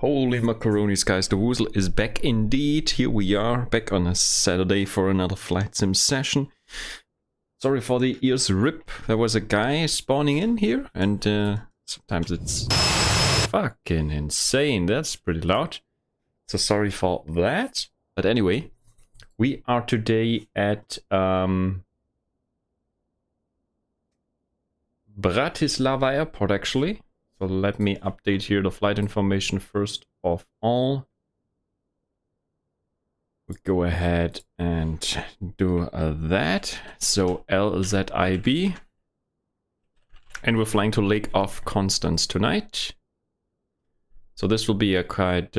Holy macaronis, guys, the Woozle is back indeed. Here we are, back on a Saturday for another flight sim session. Sorry for the ears rip. There was a guy spawning in here, and sometimes it's fucking insane. That's pretty loud. So sorry for that. But anyway, we are today at Bratislava airport, actually. So let me update here the flight information first of all. We go ahead and do that. So LZIB. And we're flying to Lake of Constance tonight. So this will be a quite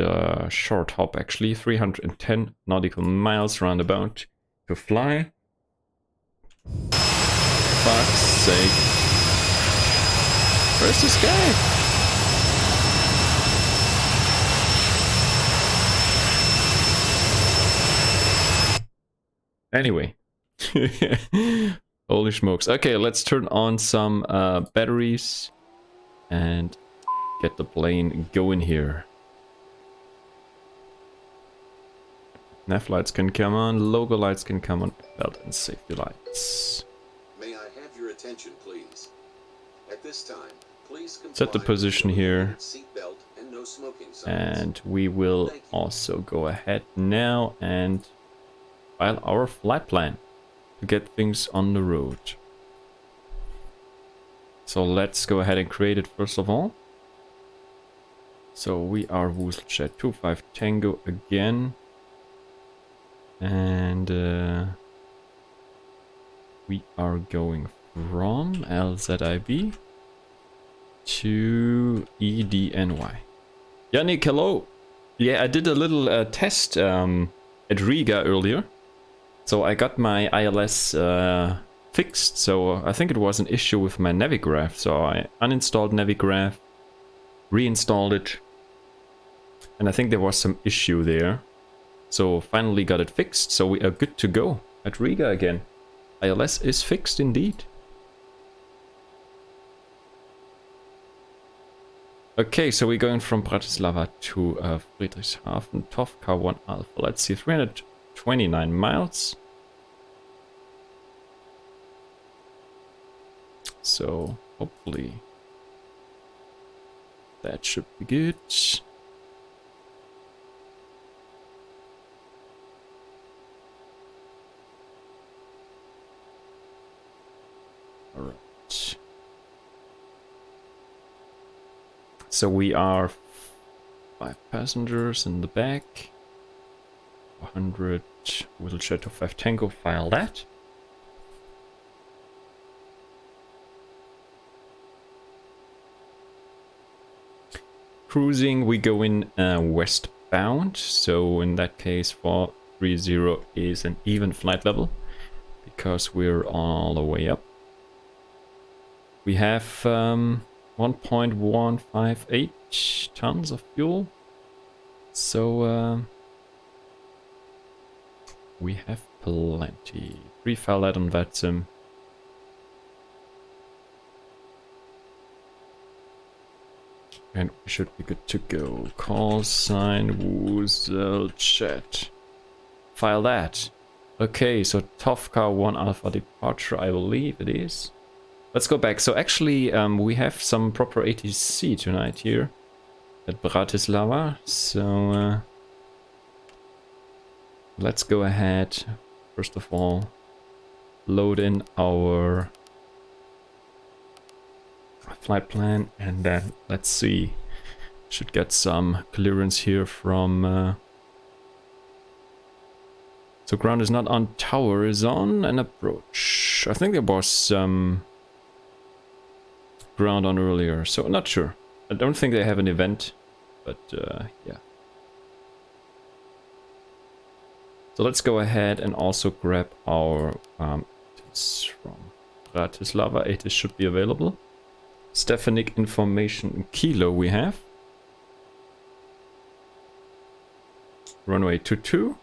short hop, actually. 310 nautical miles roundabout to fly. Fuck's sake. Where's this guy? Anyway. Holy smokes. Okay, let's turn on some batteries and get the plane going here. Nav lights can come on, logo lights can come on, belt and safety lights. May I have your attention, please? At this time, please set the position here, and no smoking signs. And we will also go ahead now and file our flight plan to get things on the road. So let's go ahead and create it first of all. So we are WooselJet 25 Tango again, and we are going from LZIB to EDNY. Yannick, hello. Yeah, I did a little test at Riga earlier. So I got my ILS fixed. So I think it was an issue with my Navigraph. So I uninstalled Navigraph, reinstalled it, and I think there was some issue there. So finally got it fixed. So we are good to go at Riga again. ILS is fixed indeed. Okay, so we're going from Bratislava to Friedrichshafen, Tovka 1 Alpha. Let's see, 329 miles. So hopefully that should be good. All right. So we are 5 passengers in the back. 100 WooselJet 25 Tango, file that. Cruising, we go in westbound. So in that case 430 is an even flight level because we're all the way up. We have 1.158 tons of fuel, so we have plenty. Pre-file that on VATSIM. And we should be good to go. Call sign WooselJet. File that. Okay, so Tovka 1 Alpha departure, I believe it is. Let's go back. So actually, we have some proper ATC tonight here at Bratislava. So let's go ahead. First of all, load in our flight plan, and then let's see. Should get some clearance here from. So ground is not on, tower is on, and approach. I think there was some ground on earlier, so not sure. I don't think they have an event, but yeah. So let's go ahead and also grab our it's from Bratislava. It should be available. Stefanik information kilo we have. Runway 22.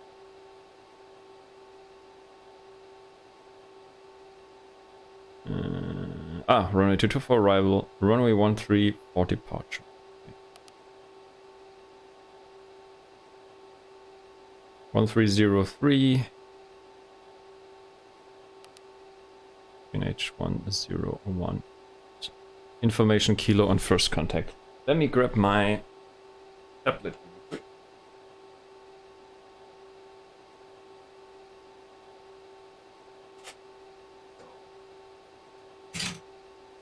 Runway 22 for arrival, runway 13 for departure. 1303. QNH1001. Information kilo on first contact. Let me grab my tablet.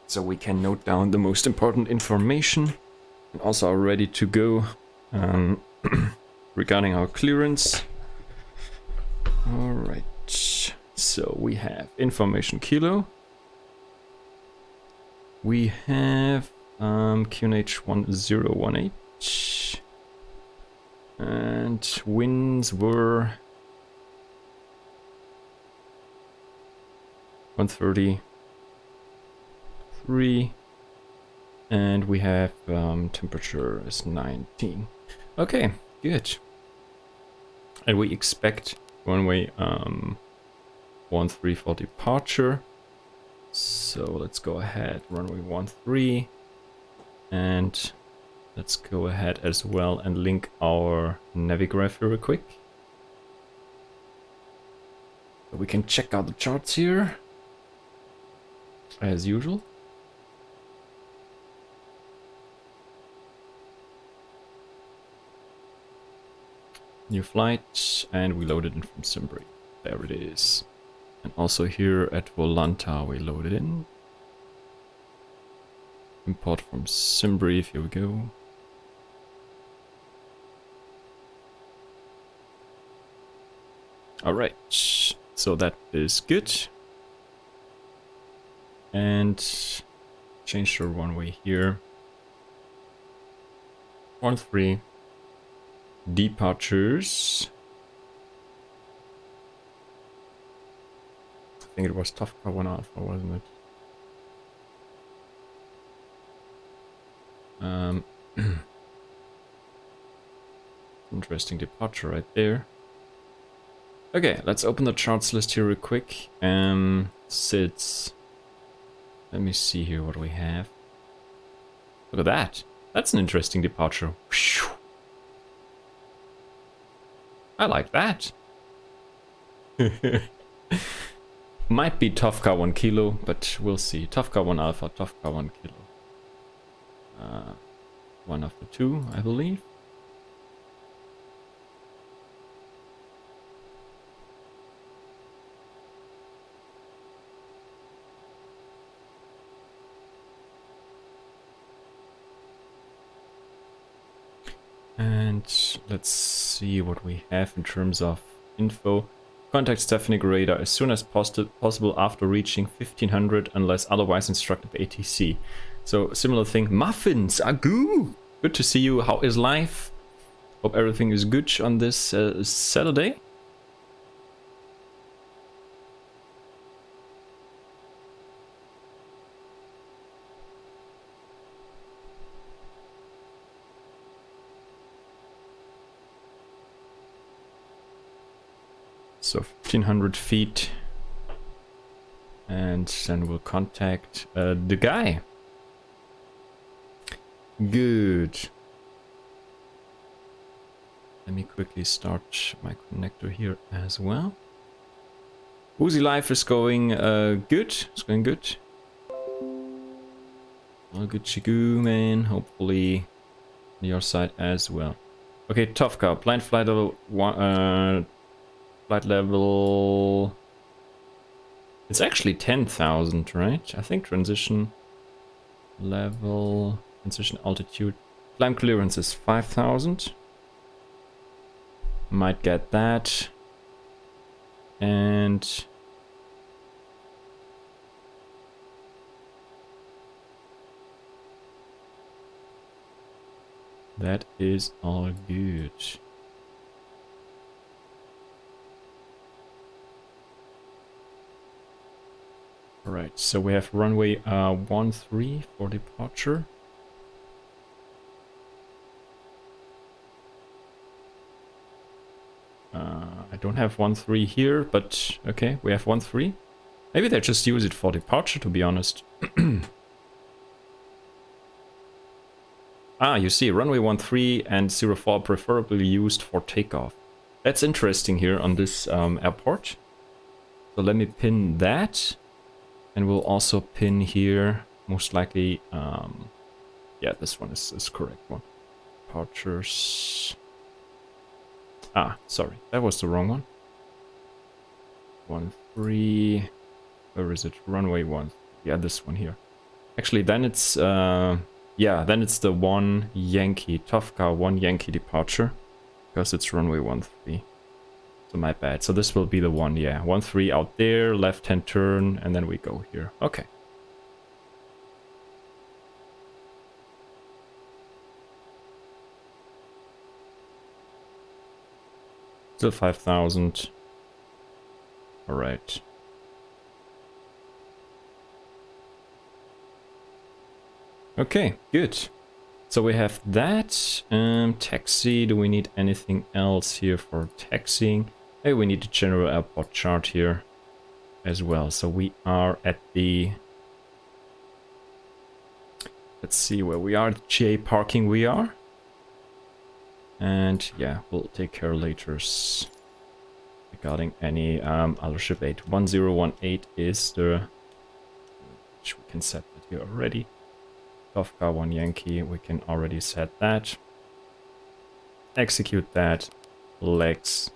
So we can note down the most important information and also are ready to go regarding our clearance. Alright, so we have information kilo. We have QNH1018 and winds were 133 and we have temperature is 19. Okay, good. And we expect runway 13 for departure. So let's go ahead, runway 13, and let's go ahead as well and link our navigraph real quick. So we can check out the charts here, as usual. New flight, and we loaded in from Simbri. There it is. And also here at Volanta we loaded in. Import from Simbri, here we go. Alright, so that is good. And change the runway here. 13. Departures. I think it was Tough Car 1 Alpha, wasn't it? Interesting departure right there. Okay, let's open the charts list here real quick. SIDS. Let me see here what we have. Look at that. That's an interesting departure. Whew. I like that. Might be Tough Car 1 Kilo, but we'll see. Tough Car 1 Alpha, Tough Car 1 Kilo. 1 of the 2, I believe. And let's see what we have in terms of info. Contact Stephanie Radar as soon as possible after reaching 1500 unless otherwise instructed by ATC. So similar thing. Muffins, agoo! Good to see you. How is life? Hope everything is good on this Saturday. So 1500 feet, and then we'll contact the guy. Good. Let me quickly start my connector here as well. Woozy life is going good. It's going good. All good chigoo, man. Hopefully on your side as well. Okay, Tough Car. Blind flight level 1. Flight level... It's actually 10,000, right? I think transition level... Transition altitude... Climb clearance is 5,000. Might get that. And... that is all good. Alright, so we have runway 13 for departure. I don't have 13 here, but okay, we have 13. Maybe they just use it for departure, to be honest. Ah, you see, runway 13 and 04 preferably used for takeoff. That's interesting here on this airport. So let me pin that. And we'll also pin here, most likely, yeah, this one is the correct one. Departures. Ah, sorry, that was the wrong one. 13. Where is it? Runway 1. Yeah, this one here. Actually, then it's, yeah, then it's the 1 Yankee, Tofka 1 Yankee departure. Because it's runway 13. So my bad. So this will be the one, yeah. 13 out there, left-hand turn, and then we go here. Okay. Still 5,000. Alright. Okay, good. So we have that. Taxi, do we need anything else here for taxiing? Hey, we need a general airport chart here as well. So we are at the... Let's see where we are. GA parking we are. And yeah, we'll take care later regarding any other ship 8. 1018 is the... Which we can set that here already. Tofka 1 Yankee, we can already set that. Execute that. Legs.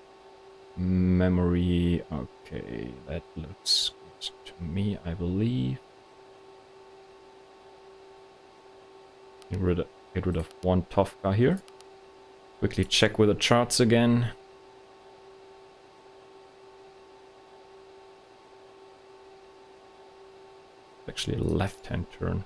Memory. Okay, that looks good to me, I believe. Get rid of 1 Tofka here. Quickly check with the charts again. Actually a left-hand turn.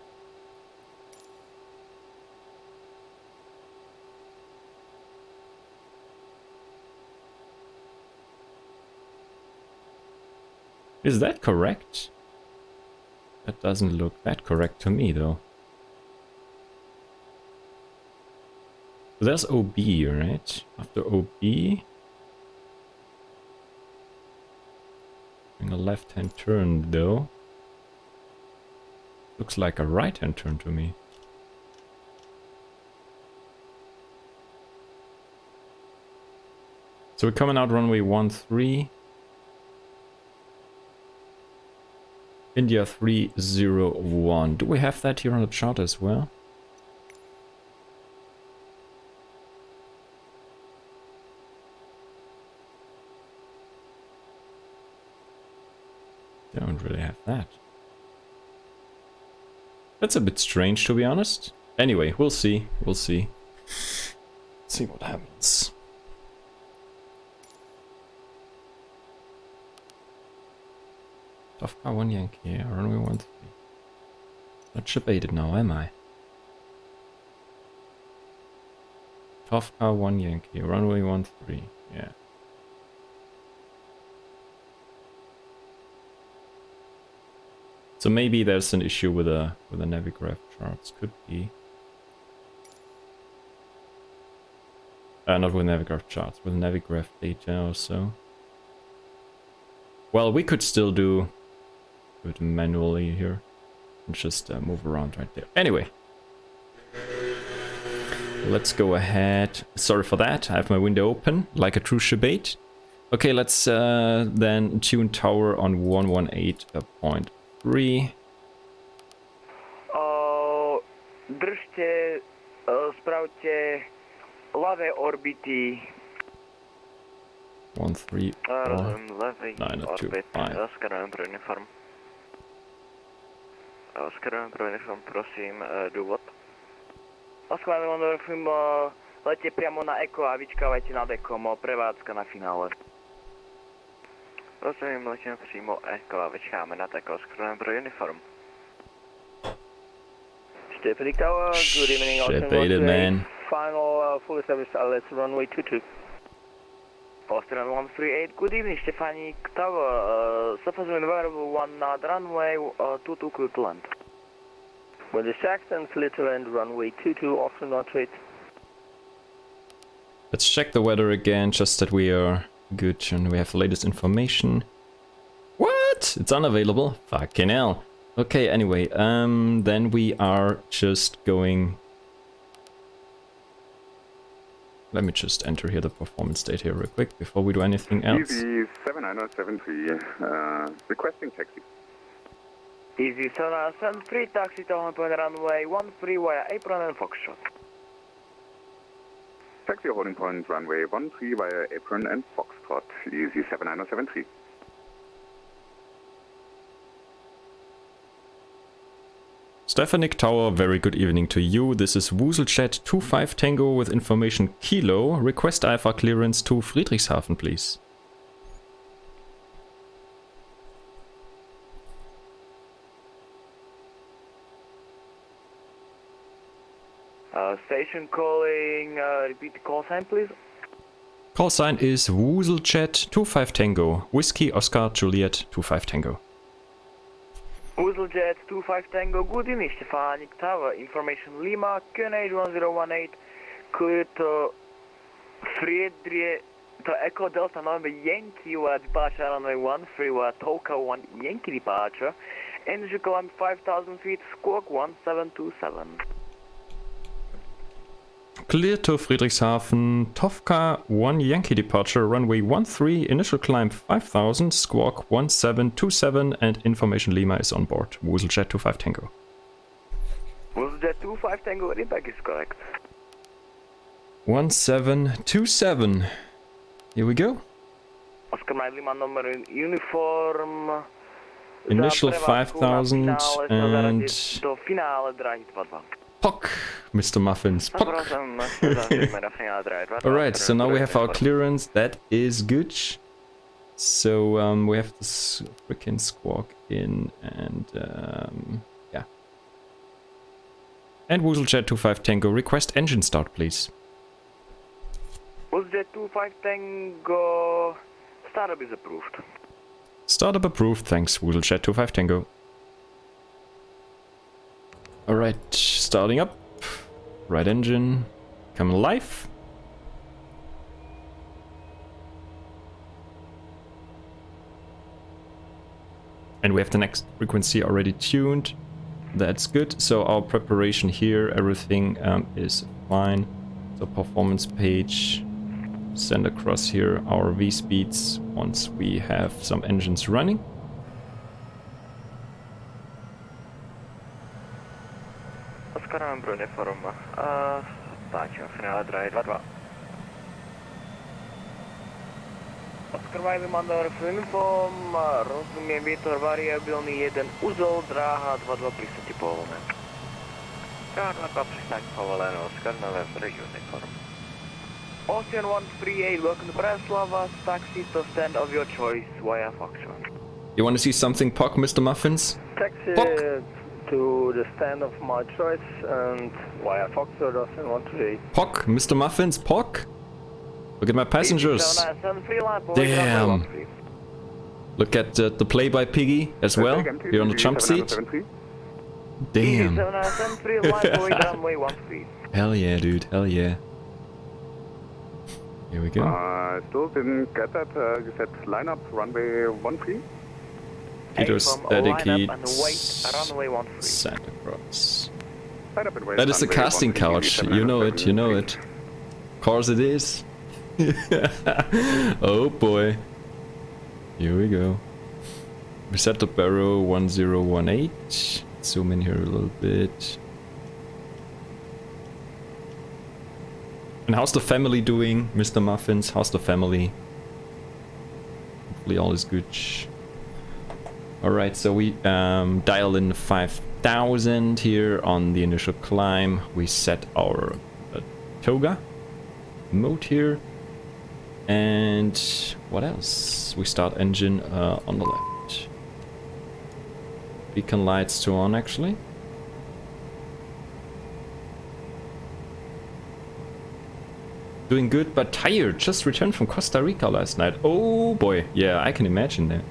Is that correct? That doesn't look that correct to me, though. So there's OB, right? After OB... Doing a left-hand turn, though. Looks like a right-hand turn to me. So we're coming out runway 13. India 301. Do we have that here on the chart as well? Don't really have that. That's a bit strange, to be honest. Anyway, we'll see. We'll see. See what happens. Tofka 1 Yankee, yeah, runway 13. Not ship 8 now, am I? Tofka 1 Yankee, runway 13, yeah. So maybe there's an issue with the Navigraph charts, could be. Not with Navigraph charts, with Navigraph data or so. Well, we could still do it manually here and just move around right there. Anyway, let's go ahead. Sorry for that, I have my window open like a true ship 8. Okay, let's then tune tower on 118.3. Držte, spravte ľavé orbity. 134.925. Oscarujem pro uniform. Oscarujem pro uniform, prosím, důvod. Oscarujem pro uniform, lete priamo na Eko a vyčkávajte nad Ekom, prevádzka na finále. Prosím, letíme přímo Eko a vyčkáme na Eko, Oscarujem pro uniform. Stephanie Tower, good evening, Ship 8, man. Final fully service LS runway 22. Austrian 138, good evening, Stephanie Tower, surface wind variable 1 knot, runway 22 clear to land. With the Saxon, clear to land, runway 22, Austrian 138. Let's check the weather again, just that we are good and we have the latest information. What? It's unavailable? Fucking hell. Okay, anyway, then we are just going let me just enter here the performance data here real quick before we do anything else. Easy 7973, requesting taxi. Easy 7973, taxi to on runway 13 via apron and Foxtrot. Taxi holding point runway 13 via apron and Foxtrot. Easy 7973. Stefanik Tower, very good evening to you. This is WooselJet 25 Tango with information Kilo. Request Alpha clearance to Friedrichshafen, please. Station calling, repeat the call sign please. Call sign is WooselJet 25 Tango, Whiskey Oscar Juliet 25 Tango. WooselJet 25 Tango, good evening, Stefanik Tower, information Lima, QNH 1018, clear to Friedrich, to Echo Delta November Yankee, with departure runway 13, with Toka 1 Yankee departure, energy climb 5,000 feet, squawk 1727. Clear to Friedrichshafen, Tovka 1 Yankee departure, runway 13, initial climb 5000, squawk 1727, and information Lima is on board. WooselJet 25 Tango. WooselJet 25 Tango, readback is correct. 1727. Here we go. Oscar Mike Lima number in uniform. Initial 5000 and... Do finale draait wat van. POC, Mr. Muffins, POC. Alright, so now we have our clearance, that is good. So we have this freaking squawk in and yeah. And WooselJet 25 Tango, request engine start please. WooselJet 25 Tango, startup is approved. Startup approved, thanks WooselJet 25 Tango. Alright, starting up. Right engine, come alive. And we have the next frequency already tuned. That's good. So our preparation here, everything is fine. So performance page, send across here our V speeds once we have some engines running. Oscar uniform, páčim, finale draje 2-2. Oscar Wiley mandar uniform, rozumiem vietor variabilný 1 uzol, dráha 2-2 pristati povolené. Dráha 2 pristati povolené, Oscar November uniform. Ocean 138, welcome to Bratislava, taxi to stand of your choice via Foxtrot. You want to see something, POC, Mr. Muffins? Taxi POC. to the stand of my choice and via Foxtrot Ocean 138. POC, Mr. Muffins, POC. Look at my passengers. Damn. Look at the play by Piggy as well, here on the jump seat. Damn. Hell yeah, dude, hell yeah. Here we go. Still didn't get that. You said lineup runway 13. Peter's dedicated Santa Claus. That is the casting couch, you know it, you know it. Of course it is. Oh boy. Here we go. We set the barrow 1018. Zoom in here a little bit. And how's the family doing, Mr. Muffins? How's the family? Hopefully all is good. Alright, so we dial in 5000 here on the initial climb. We set our toga mode here. And what else? We start engine on the left. Beacon lights to on actually. Doing good but tired. Just returned from Costa Rica last night. Oh boy, yeah, I can imagine that.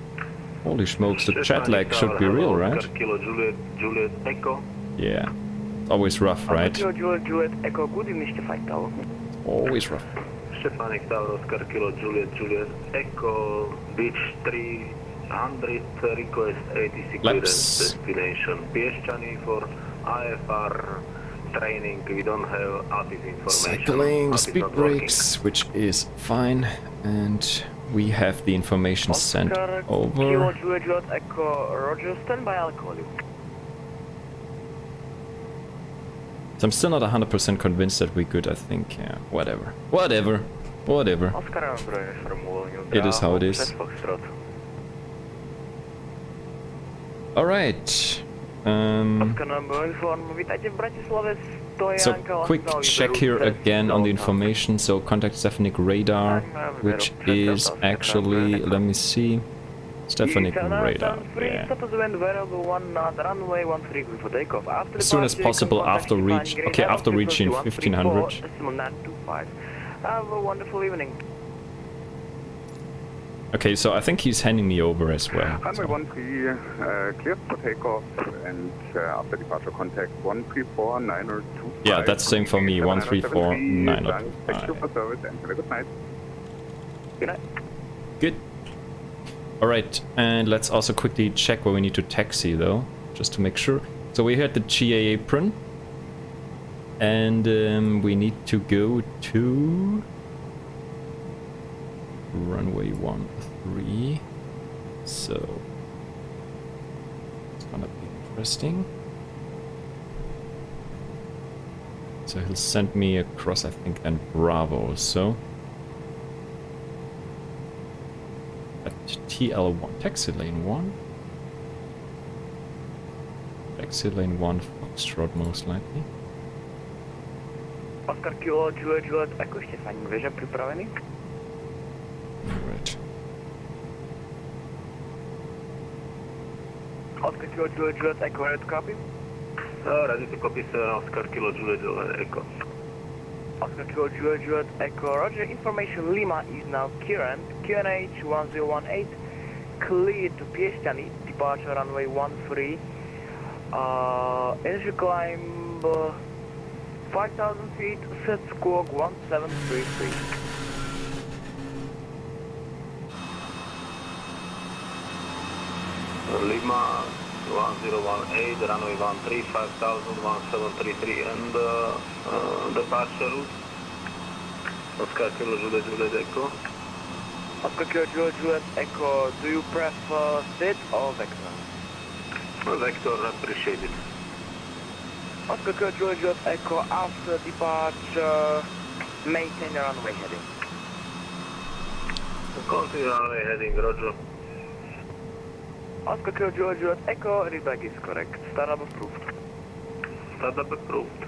Holy smokes, the jet lag should be real, right? Kilo Juliet Echo. Yeah, it's always rough, right? Kilo Juliet Echo, good evening, Stefanik Tower. Always rough. Stefanik Tower, Oscar Kilo Juliet Echo, Beach 300, request 86 Laps. destination. Pieszczany for IFR training, we don't have ATIS information. Cycling, ATIS speed not working. brakes, which is fine, and we have the information sent Oscar, over. Kilo Juliet Echo, Roger, stand by, I'll call you. So I'm still not 100% convinced that we're good, I think. Yeah, whatever. Whatever. Oscar, informuję. It is how it is. Alright. Oscar, inform. Witajcie w Bratisławie. So quick check here again on the information. So contact Stefanik radar, which is actually, let me see, Stefanik radar. Yeah. As soon as possible after reaching 1500. Have a wonderful evening. Okay, so I think he's handing me over as well. Runway 13, cleared for takeoff, and after departure contact 134-902. Yeah, that's same for me, 134-902. Thank you for service and have a good night. Good night. Good. Alright, and let's also quickly check where we need to taxi though, just to make sure. So we're here at the GA apron, and we need to go to runway 13. So it's gonna be interesting. So he'll send me across, I think, then Bravo. So at TL1, taxi lane 1. Taxi lane 1, Foxtrot most likely. Oscar Kilo, Juliet, Echo, Stefanik, wieża připravený? Right. Oscar Kilo, Juliet, Echo, red copy? Ready to copy, sir. Oscar Kilo, Juliet, Echo. Oscar Kilo, Juliet, Echo, roger. Information Lima is now current. QNH 1018, clear to Piešťany, departure runway 13. Initial climb 5,000 feet, set squawk 1733. Lima 1018, runway 13, 5,000, 1733, and departure route. Oscar Kilo, Juliet, Echo. Oscar Kilo, Juliet, Echo, do you prefer state or vector? Vector, appreciated. Oscar Kilo, Juliet, Echo, after departure, maintain runway heading. Continue runway heading, roger. Oscar Kilo, Juliet, Echo, readback is correct. Startup approved. Startup approved.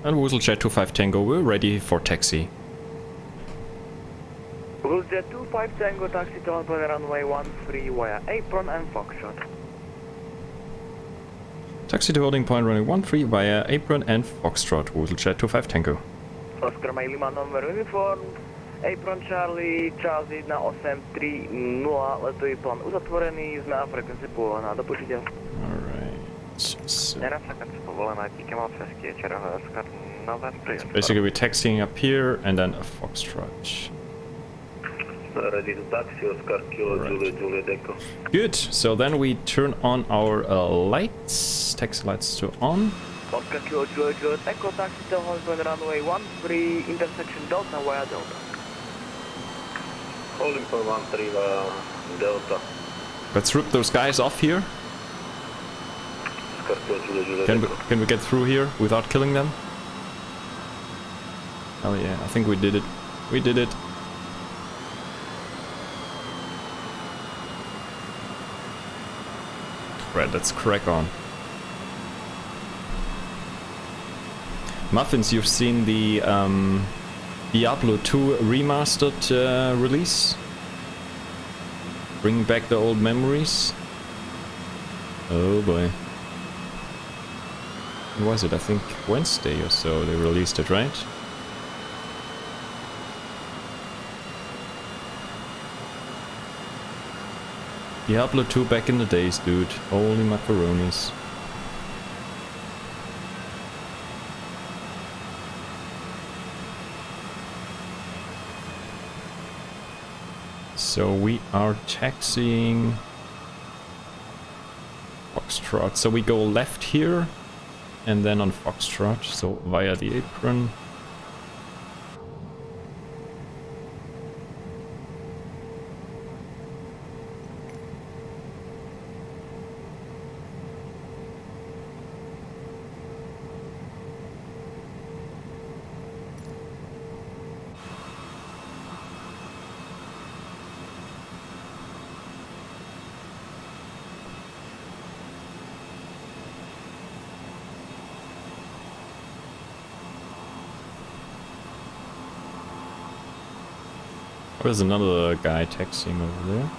And WooselJet 25 Tango, we're ready for taxi. WooselJet 25 Tango, taxi to runway 13 via apron and Foxtrot. Taxi to holding point runway 13 via apron and Foxtrot, WooselJet 25 Tango. Oscar Lima number uniform, apron Charlie, Charles 1830, letový plán uzatvorený, jsme na frekvenci povolená, do počítače. Alright, so Na frekvenci povolená, díky moc, hezky, červený Oscar, November. basically we're taxiing up here and then a Foxtrot. Ready to taxi, Oscar Kilo, Right. Juliet, Echo. Good, so then we turn on our lights, taxi lights to on. Oscar Kilo, Juliet, Echo, taxi to runway 13, intersection Delta via Delta. Holding for 13 via Delta. Let's rip those guys off here. Oscar Kilo, Juliet, Echo. Can we get through here without killing them? Oh yeah, I think we did it. We did it. Right, let's crack on. Muffins, you've seen the Diablo 2 remastered release? Bring back the old memories? Oh boy. When was it? I think Wednesday or so they released it, right? Diablo 2 back in the days, dude. Holy macaronis. So we are taxiing Foxtrot. So we go left here and then on Foxtrot, so via the apron. There's another guy taxiing over there.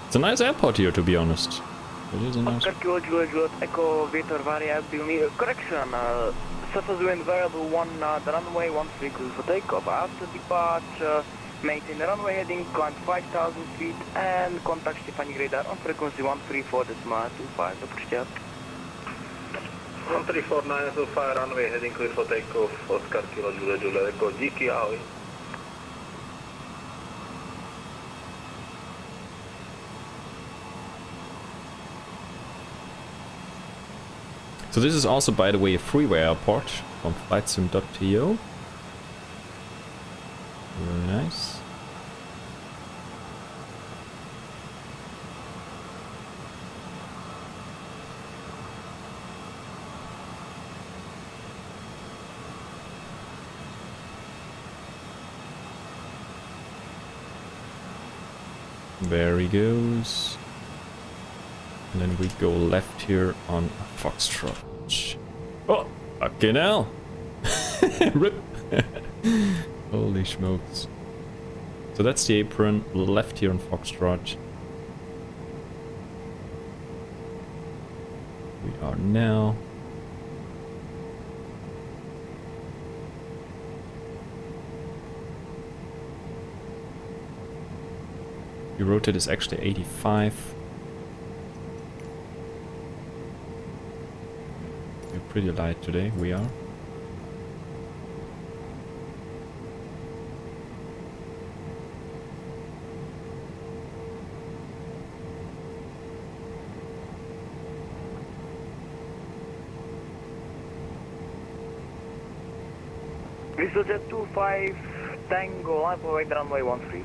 It's a nice airport here, to be honest. It is a nice... Oscar Kilo Juliet Echo Victor variable correction. Surface wind variable 1 the runway 13 clear for takeoff. After departure, maintain the runway heading, climb 5,000 feet and contact Stefani radar on frequency 134.25. Dopuštět. 134.925 runway heading clear for takeoff. Oscar Kilo Juliet Echo. Díky, ahoj. So this is also, by the way, a freeway airport from FlightSim.to. Very nice. There he goes. And then we go left here on Foxtrot. Oh, fucking hell! Rip! Holy smokes. So that's the apron, left here on Foxtrot. We are now... The rotate is actually 85. We're pretty light today, we are. WooselJet 25 Tango, line for runway 13.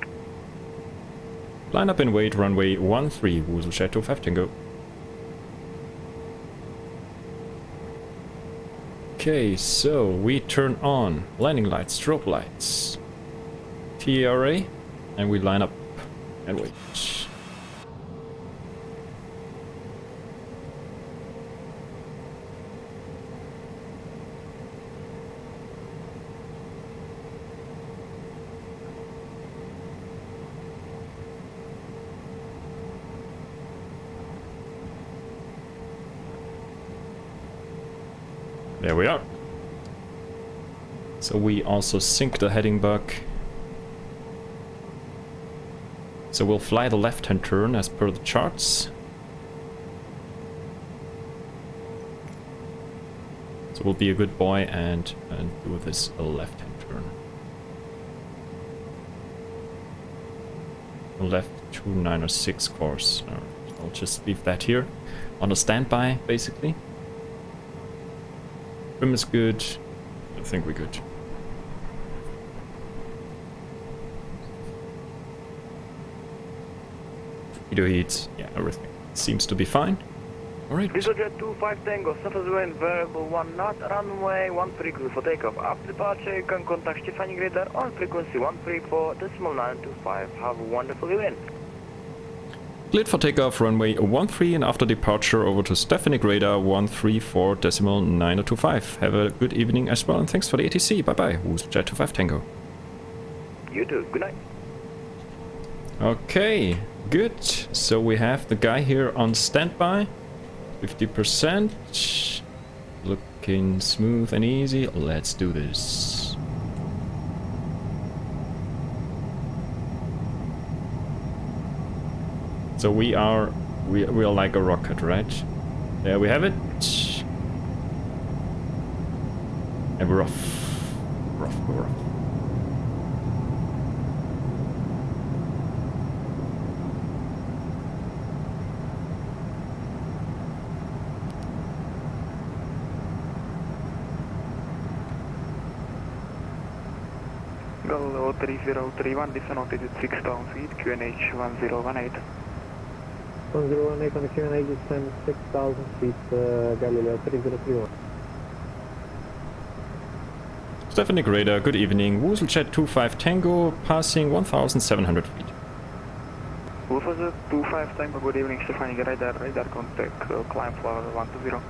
Line up and wait, runway 13, WooselJet 25 Tango. Okay, so we turn on landing lights, strobe lights, TRA, and we line up and wait. There we are. So we also sync the heading buck. So we'll fly the left-hand turn as per the charts. So we'll be a good boy and do this left-hand turn. Left 296 course. Alright, I'll just leave that here on a standby, basically. Trim is good. I think we're good. Video heat, yeah, everything seems to be fine. Alright. WooselJet 25 Tango, surface wind variable 1 knot, runway 13 clear for takeoff. After departure, you can contact Stefani radar on frequency 134.925. Have a wonderful evening. Cleared for takeoff, runway 13, and after departure over to Stefanik radar 134.925. Have a good evening as well, and thanks for the ATC. Bye bye, WooselJet 25 Tango. You too, good night. Okay, good. So we have the guy here on standby. 50%. Looking smooth and easy. Let's do this. So we are like a rocket, right? There we have it. And we're off. We're off. Galileo 3031, descend altitude 6,000 feet, QNH 1018. 1018 on the QNH descend 6,000 feet, Galileo 3031. Stephanie Radar, good evening. WooselJet 25 Tango, passing 1,700 feet. WooselJet 25 Tango, good evening, Stephanie Radar, radar contact, climb floor 120.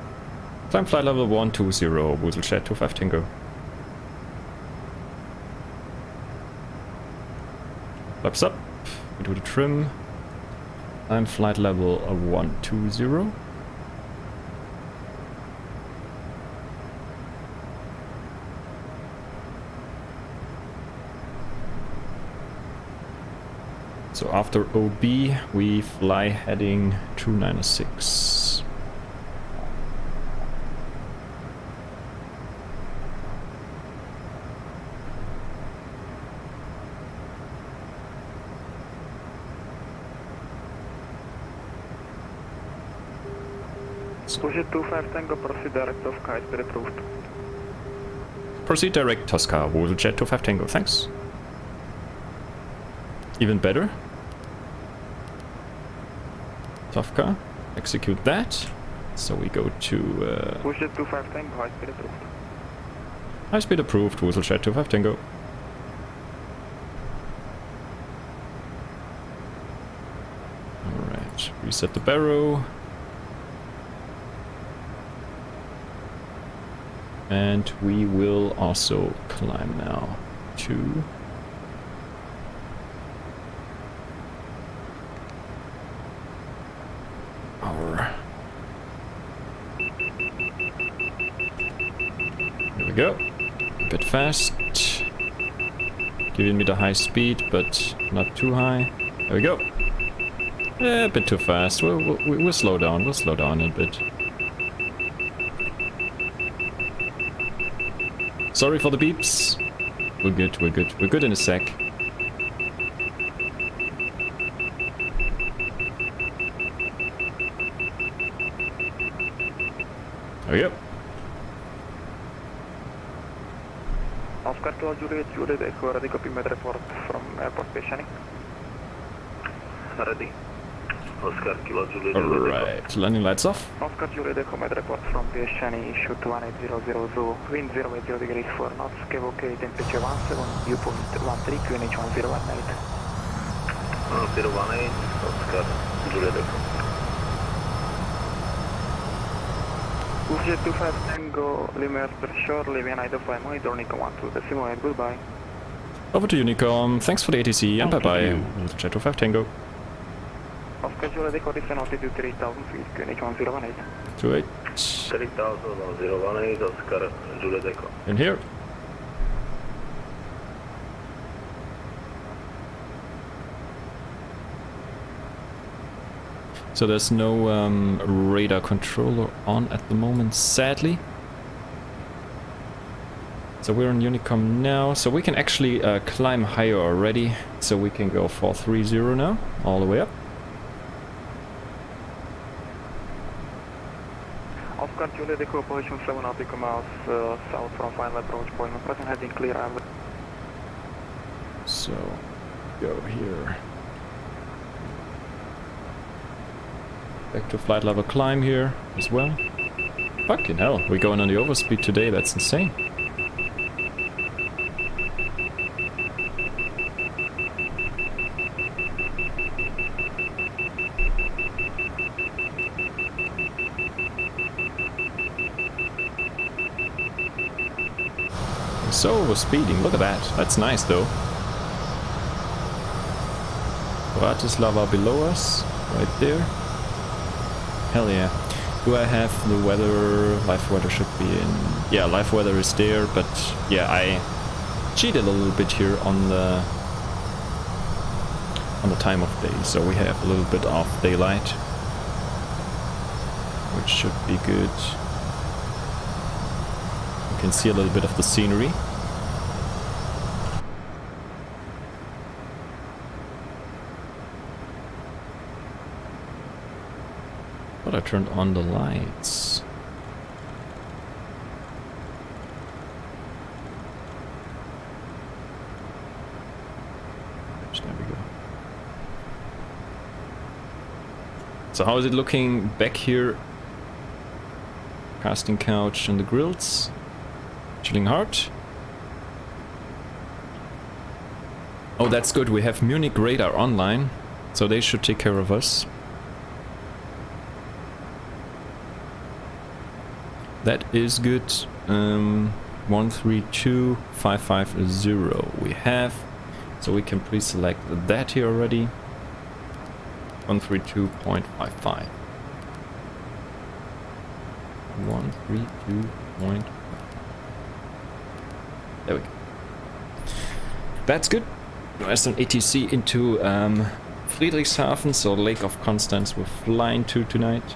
Climb flight level 120, WooselJet 25 Tango. Flaps up, we do the trim. Climb flight level 120. So after OB, we fly heading 296. WooselJet 25 Tango, proceed direct of kite, speed approved. Proceed direct Tosca, WooselJet 25 Tango, thanks. Even better. Tosca, execute that. So we go to... WooselJet 25 Tango, high speed approved. high speed approved, WooselJet 25 Tango. Alright, reset the barrow. And we will also climb now to our... Here we go. A bit fast. Giving me the high speed, but not too high. There we go. Yeah, a bit too fast. We'll slow down. We'll slow down a bit. Sorry for the beeps. We're good, we're good. We're good in a sec. There we go. Oscar Kilo Juliet Echo, ready, copy med report from airport stationing. Ready. Oscar Kilo Juliet Alright, landing lights off. Oscar Juliet Echo, med report from stationing, shoot 1800 Zoo, wind 080 degrees 4 knots, cable K, temperature 17, viewpoint 13, QNH 1018. 1018, Oscar Juliet Echo. WooselJet 25 Tango, Lima shore, Libyan Idle monitor, Nikon 12.8, goodbye. Over to Unicom. Thanks for the ATC and bye bye. WooselJet 25 Tango. Oscar Juliet Echo, descend altitude 3,000 feet, QNH 1018. 28. 3,018, Oscar Juliet Echo. In here. So there's no radar controller on at the moment, sadly. So we're on Unicom now, so we can actually climb higher already. So we can go 430 now, all the way up. Oscar Juliet Echo, position 7 nautical miles south from final approach point. Present heading clear. So go here. Back to flight level climb here as well. Fucking hell, we're going on the overspeed today, that's insane. So overspeeding, look at that, that's nice though. Bratislava below us, right there. Hell yeah. Do I have the weather? Live weather should be in. Yeah, live weather is there, but yeah, I cheated a little bit here on the time of day, so we have a little bit of daylight, which should be good. You can see a little bit of the scenery. But I turned on the lights. So how is it looking back here? Casting couch and the grills. Chilling hard. Oh, that's good. We have Munich radar online, so they should take care of us. That is good. 132550 we have, so we can pre-select that here already. 132.55. 132. There we go. That's good. There's an ATC into Friedrichshafen, so Lake of Constance we're flying to tonight.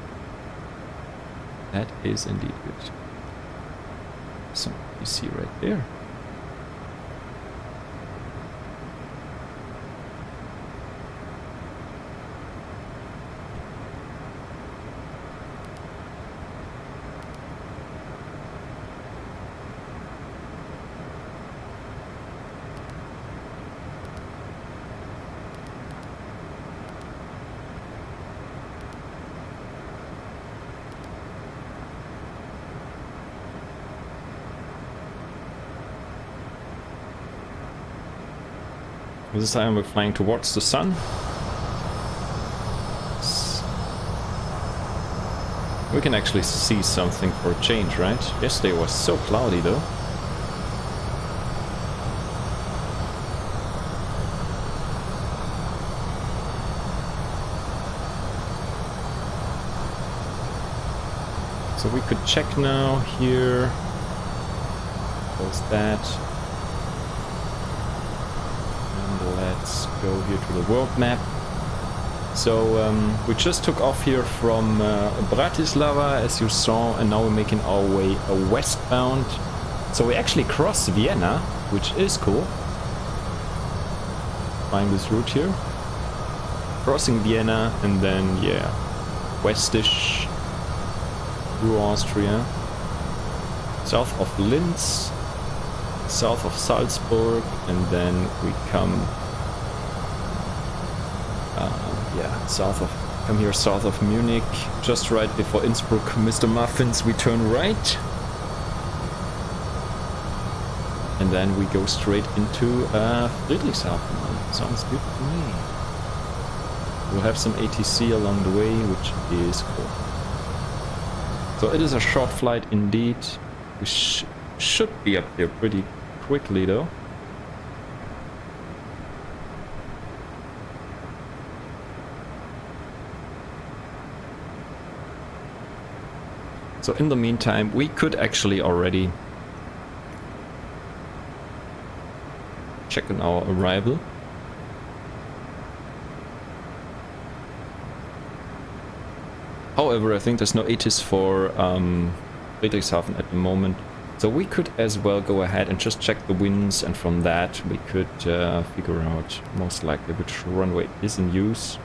That is indeed good. Some ATC right there. This time we're flying towards the sun. We can actually see something for a change, right? Yesterday was so cloudy though. So we could check now here. Close that. Let's go here to the world map. So we just took off here from Bratislava, as you saw, and now we're making our way westbound. So we actually cross Vienna, which is cool. Flying this route here. Crossing Vienna and then, yeah, westish through Austria. South of Linz. South of Salzburg, and then we come south of Munich, just right before Innsbruck, Mr. Muffins, we turn right, and then we go straight into Friedrichshafen. Sounds good to me. We'll have some ATC along the way, which is cool. So it is a short flight indeed. We should be up there pretty quickly though. So in the meantime, we could actually already check on our arrival. However, I think there's no ATIS for Friedrichshafen at the moment. So we could as well go ahead and just check the winds, and from that we could figure out most likely which runway is in use.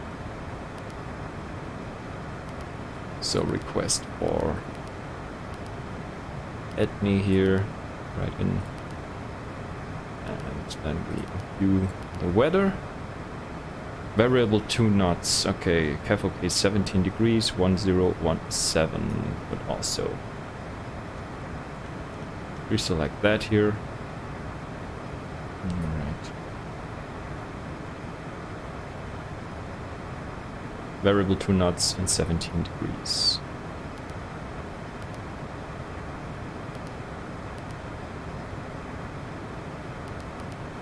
So request for EDNY here, right in, and then we view the weather. Variable 2 knots, okay, CAFOK 17 degrees, 1017, but also reselect that here. Alright. Variable 2 knots and 17 degrees.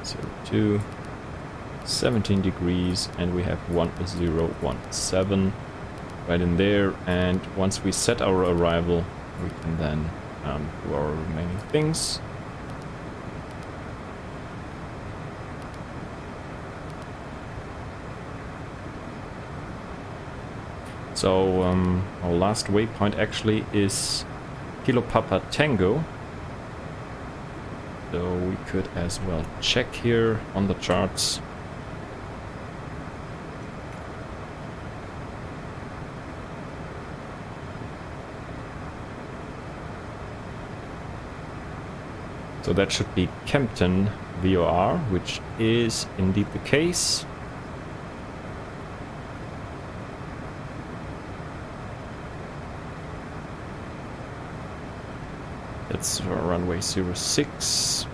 So 17 degrees, and we have 1017 right in there, and once we set our arrival we can then do our remaining things. So our last waypoint actually is Kilo Papa Tango. So we could as well check here on the charts. So that should be Kempten VOR, which is indeed the case. That's for runway 06.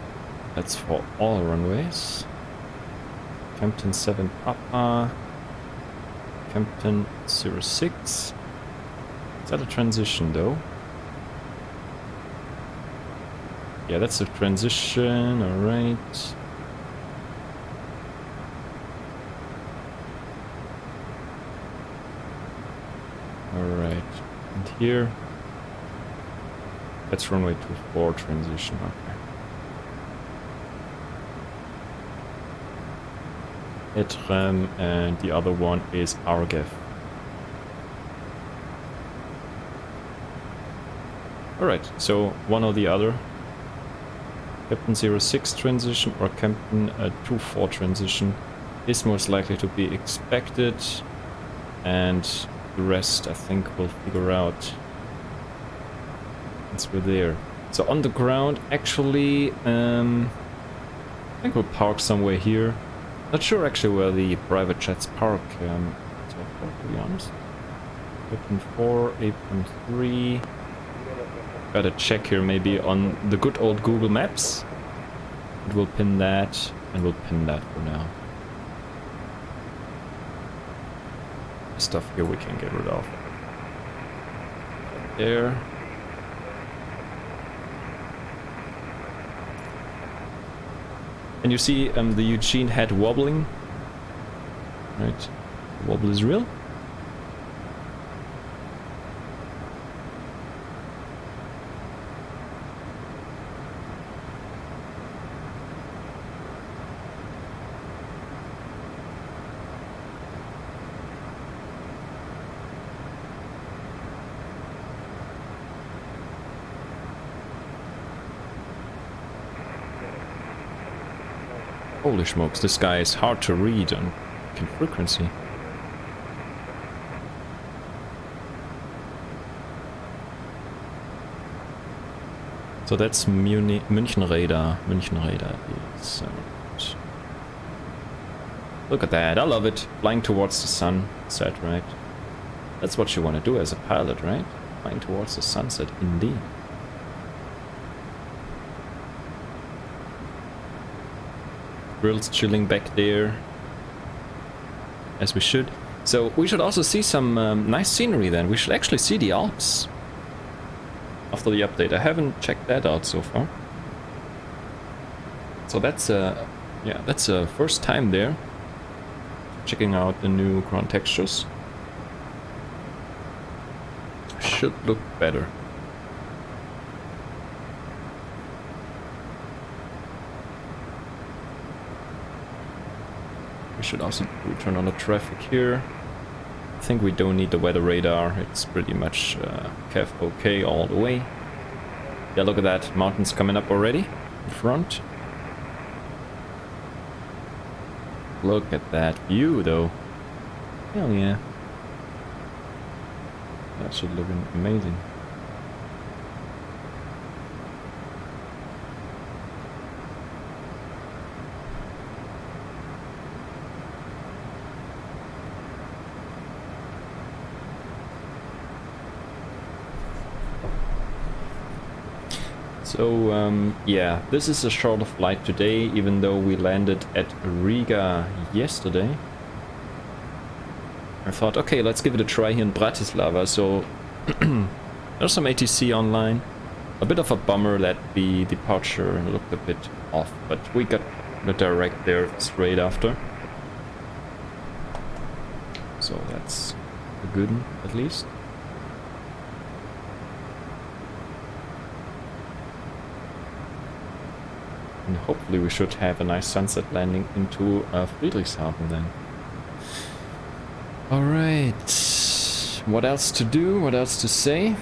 That's for all runways. Kempton 7 Papa. Kempton 06. Is that a transition though? Yeah, that's a transition, alright. Alright, and here, that's runway 24 transition, okay. Etrem, and the other one is Argev. Alright, so one or the other. Captain 06 transition or Captain 24 transition is most likely to be expected, and the rest I think we'll figure out once we're there. So on the ground, actually, I think we'll park somewhere here. Not sure actually where the private jets park, to be honest. 8.4, 8.3. Gotta check here maybe on the good old Google Maps. And we'll pin that, and we'll pin that for now. Stuff here we can get rid of. There. And you see the Eugene head wobbling. Right. The wobble is real. Holy smokes, this guy is hard to read on frequency. So that's München radar. München radar is... look at that, I love it. Flying towards the sunset, right? That's what you want to do as a pilot, right? Flying towards the sunset, indeed. Grill's chilling back there, as we should. So we should also see some nice scenery then. We should actually see the Alps after the update. I haven't checked that out so far. So that's yeah, that's a first time there, checking out the new ground textures. Should look better. We should also turn on the traffic here. I think we don't need the weather radar. It's pretty much KEF OK all the way. Yeah, look at that. Mountains coming up already in front. Look at that view though. Hell yeah. That should look amazing. So, yeah, this is a shorter flight today, even though we landed at Riga yesterday. I thought, okay, let's give it a try here in Bratislava. So, there's some ATC online. A bit of a bummer that the departure looked a bit off, but we got the direct there straight after. So that's a good one, at least. And hopefully we should have a nice sunset landing into Friedrichshafen then. Alright, what else to do, what else to say?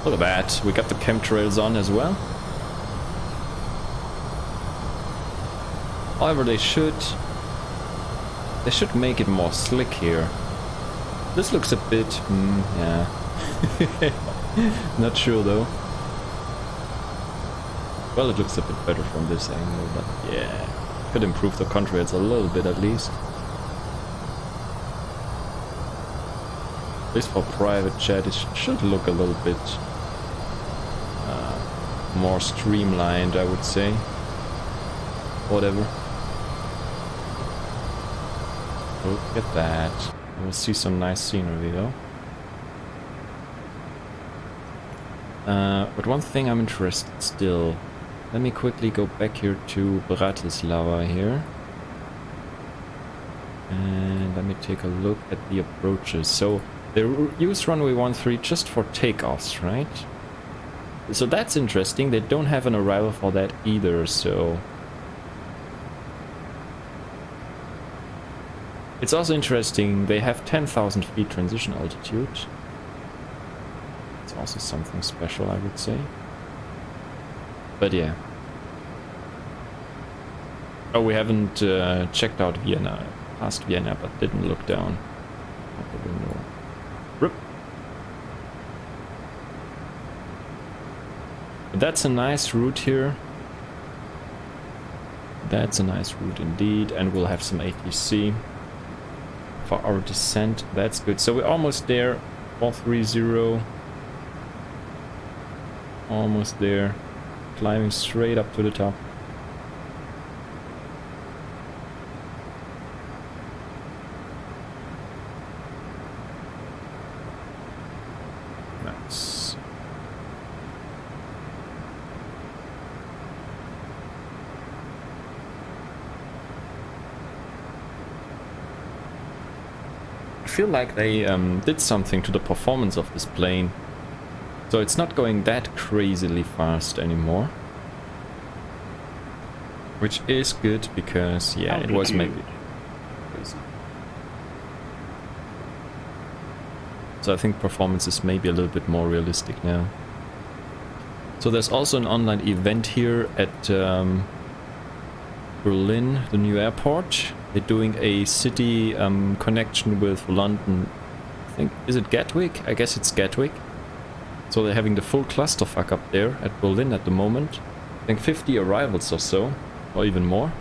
Look at that. We got the chemtrails on as well. However, they should make it more slick here. This looks a bit, yeah. Not sure though. Well, it looks a bit better from this angle, but yeah, could improve the contrails a little bit at least. At least for private jet, it should look a little bit more streamlined, I would say. Whatever. Look at that. We'll see some nice scenery though. But one thing I'm interested still. Let me quickly go back here to Bratislava here. And let me take a look at the approaches. So they use runway 13 just for takeoffs, right? So that's interesting. They don't have an arrival for that either, so... It's also interesting, they have 10,000 feet transition altitude. It's also something special, I would say. But yeah. Oh, we haven't checked out Vienna. Past Vienna, but didn't look down out the window. Rip. But that's a nice route here. That's a nice route indeed, and we'll have some ATC for our descent. That's good. So we're almost there. 430. Almost there. Climbing straight up to the top. Nice. I feel like they did something to the performance of this plane. So it's not going that crazily fast anymore. Which is good because, yeah, it was maybe crazy. So I think performance is maybe a little bit more realistic now. So there's also an online event here at Berlin, the new airport. They're doing a city connection with London. I think, is it Gatwick? I guess it's Gatwick. So they're having the full clusterfuck up there at Berlin at the moment. I think 50 arrivals or so, or even more.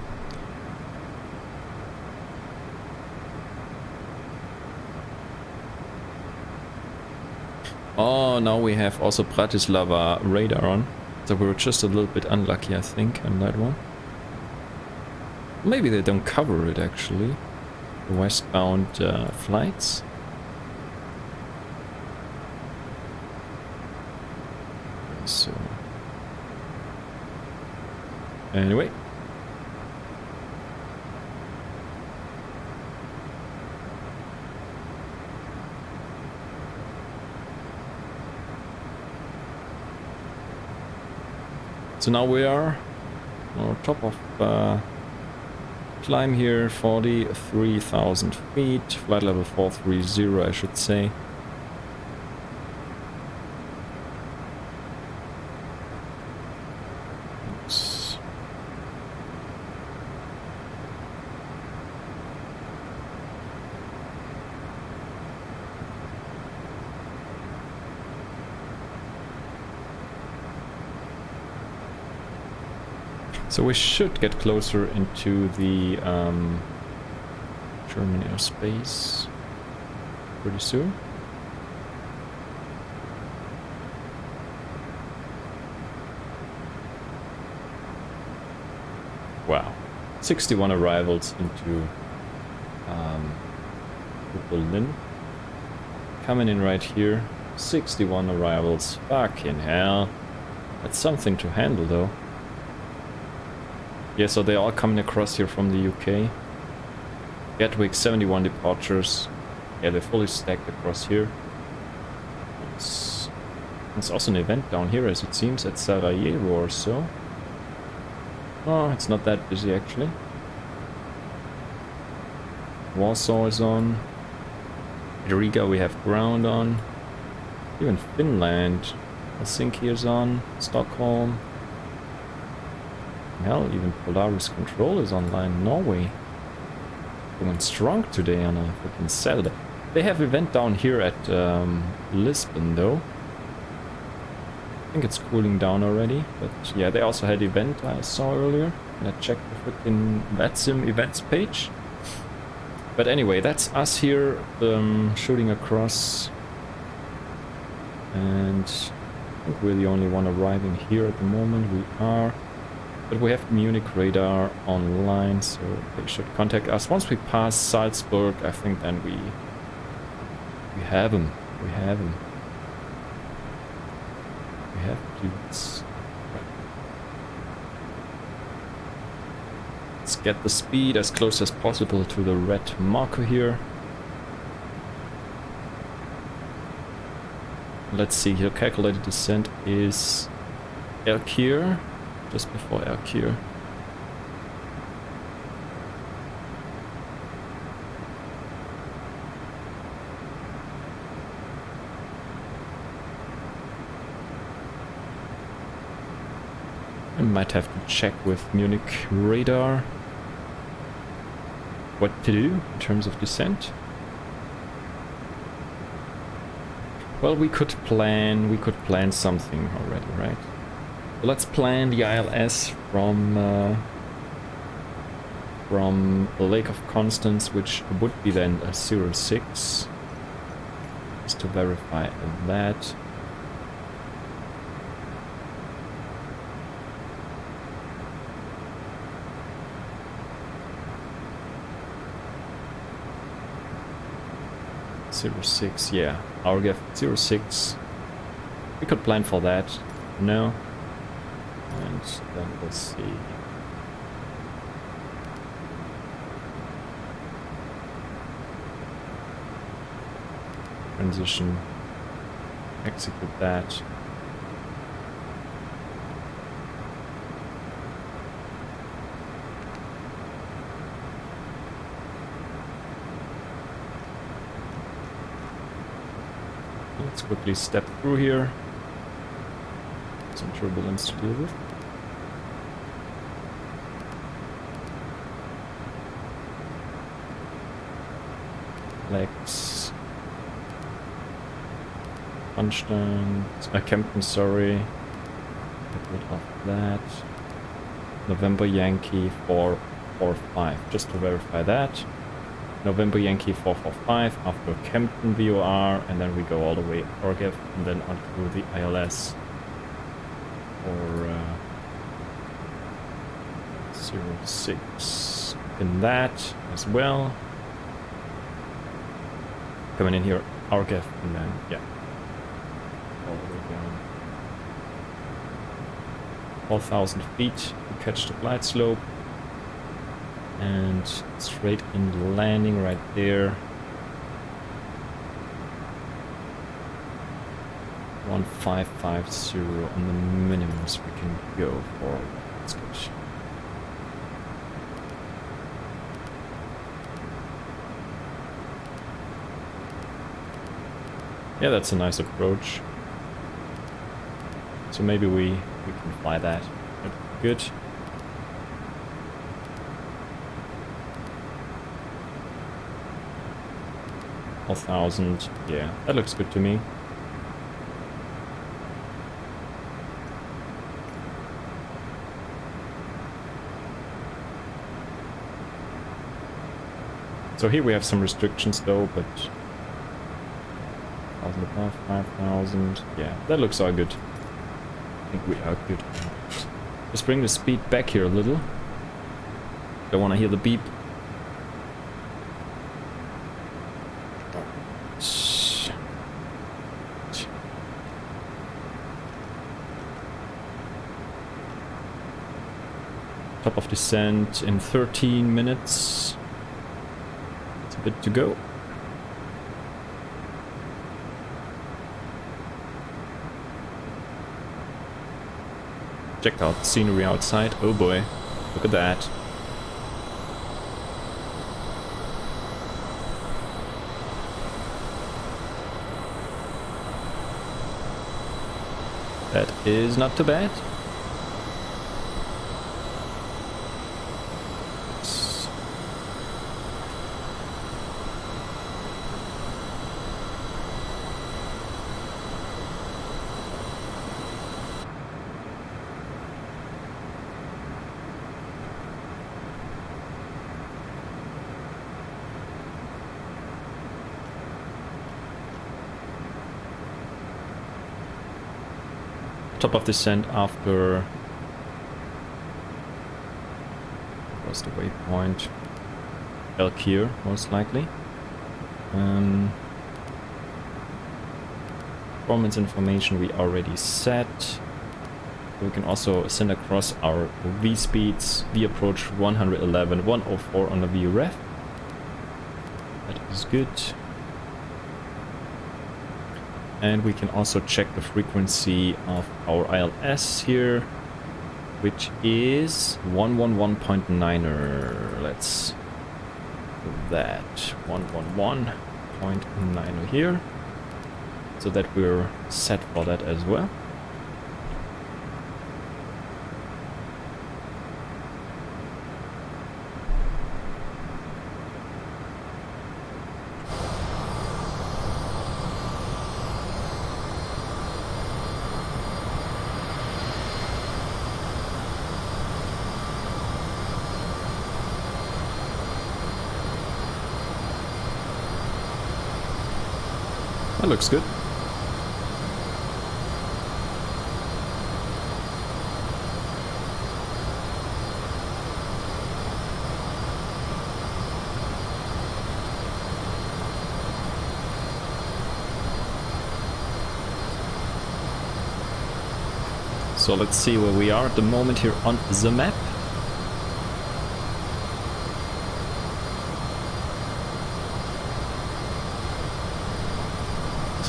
Oh, now we have also Bratislava radar on. So we were just a little bit unlucky, I think, on that one. Maybe they don't cover it actually. The westbound flights. So anyway, so now we are on top of climb here, 43,000 feet, flight level 430 I should say. So we should get closer into the German airspace pretty soon. Wow, 61 arrivals into Berlin. Coming in right here, 61 arrivals. Fucking hell. That's something to handle though. Yeah, so they're all coming across here from the UK. Gatwick, 71 departures. Yeah, they're fully stacked across here. There's also an event down here, as it seems, at Sarajevo or so. Oh, it's not that busy actually. Warsaw is on. At Riga we have ground on. Even Finland. Helsinki is on. Stockholm. Hell, even Polaris Control is online. Norway. Going strong today on a freaking Saturday. They have event down here at Lisbon though. I think it's cooling down already. But yeah, they also had event I saw earlier. And I checked the freaking VATSIM events page. But anyway, that's us here shooting across. And I think we're the only one arriving here at the moment. We are. But we have Munich radar online, so they should contact us. Once we pass Salzburg, I think then we have them. We have them. We have dudes. Let's get the speed as close as possible to the red marker here. Let's see here, calculated descent is Erkir, just before Erkir. I might have to check with Munich radar what to do in terms of descent. Well, we could plan something already, right? So let's plan the ILS from Lake of Constance, which would be then a 06. Just to verify that. .06, yeah. RGF 06. We could plan for that. No. And then we'll see. Transition. Execute that. Let's quickly step through here. Some turbulence to deal with. Lex. Punchdown. Kempton, sorry. Get rid of that. November Yankee 445. Just to verify that. November Yankee 445 after Kempton VOR, and then we go all the way RGF and then onto the ILS or 06 in that as well. Coming in here, RGF, and then yeah, all the way down 4,000 feet to catch the glide slope. And straight in landing right there. 1550 on the minimums we can go for. That's good. Yeah, that's a nice approach. So maybe we can fly that. Good. A 1,000, yeah, that looks good to me. So here we have some restrictions though, but 1,000 above, 5,000, yeah, that looks all good. I think we are good. Just bring the speed back here a little. Don't want to hear the beep. Top of descent in 13 minutes. It's a bit to go. Check out the scenery outside. Oh boy, look at that. That is not too bad. Top of descent after what's the waypoint? Elkir, most likely. Performance information we already set. We can also send across our V speeds. We approach 111, 104 on the VREF. That is good. And we can also check the frequency of our ILS here, which is 111.9er. Let's do that. 111.9er here, so that we're set for that as well. That looks good. So let's see where we are at the moment here on the map.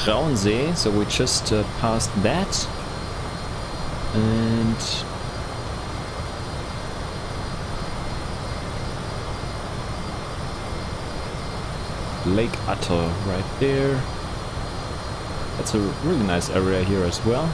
Frauensee, so we just passed that, and Lake Atter right there. That's a really nice area here as well.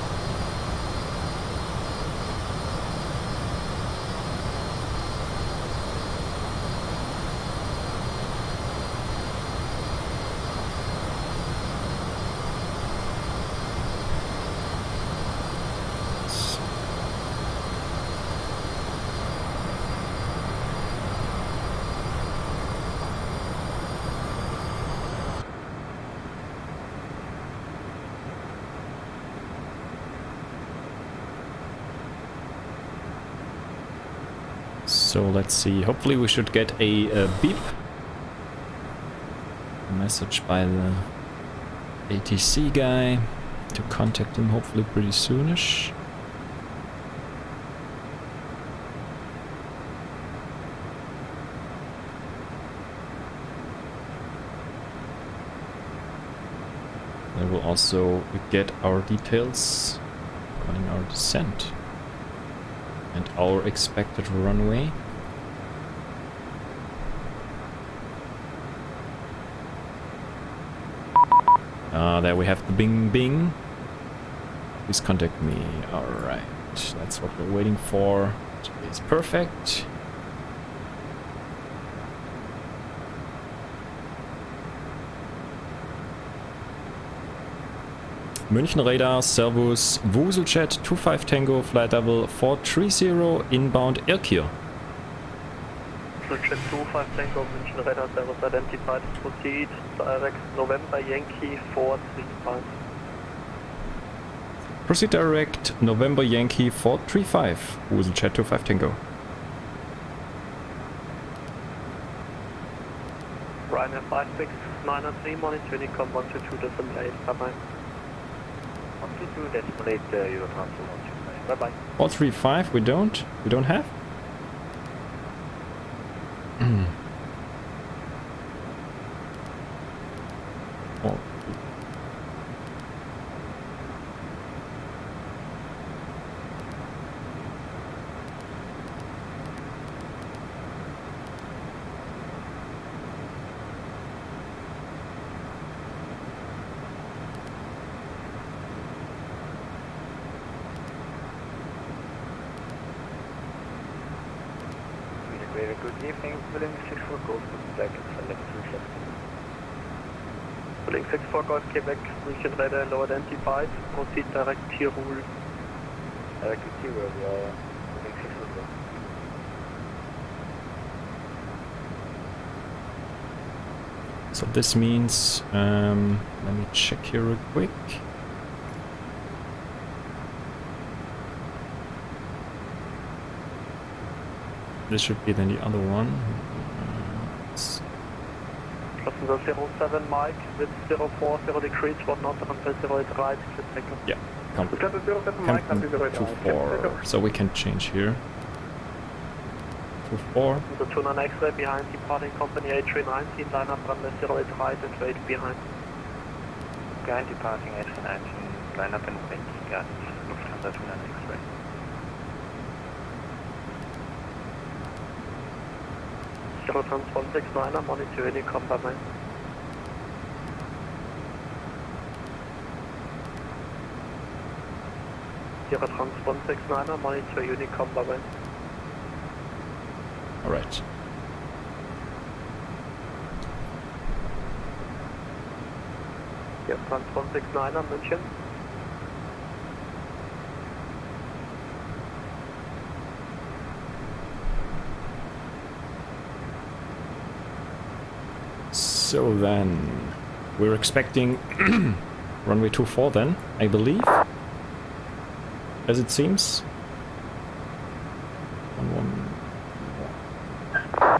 So let's see, hopefully we should get a beep message by the ATC guy to contact him hopefully pretty soonish. I will also get our details regarding our descent and our expected runway. There we have the bing bing. Please contact me. Alright, that's what we're waiting for. It's perfect. München Radar, Servus, WooselJet 25 Tango, flight level 430, inbound Irkir. WooselJet 25 Tango, München Radar, Servus, identified, proceed, direct November Yankee 435. Proceed direct, November Yankee 435, WooselJet 25 Tango. Ryanair 56903, monitor Unicom 122.8, bye-bye. 122.8, Euro Transfer 129, bye-bye. 435, we don't have? Oh. Very good evening, Willing 64 Golf, back at level 37. Willing 64 Golf, Quebec, region radar low identified, proceed direct Tirol. Direct to Tirol, yeah. Willing 64 Golf. So this means, let me check here real quick. This should be then the other one. Passenger 07 Mike, with 040 degrees, 1 knot, runway 08 right, clear takeoff. Yeah, come. Lufthansa 07 Mike, Come runway 08 to right. 4. So we can change here. To 4. The 29 X-ray behind, departing company A319, line up runway 08 right and wait behind. Behind departing A319, line up and wait, got Lufthansa 29 X-ray. Zero trans 169er, monitor Unicom by mine. Zero trans 169er, monitor Unicom by mine. Alright. Zero trans 169er, München. So then, we're expecting runway 24 then, I believe, as it seems. I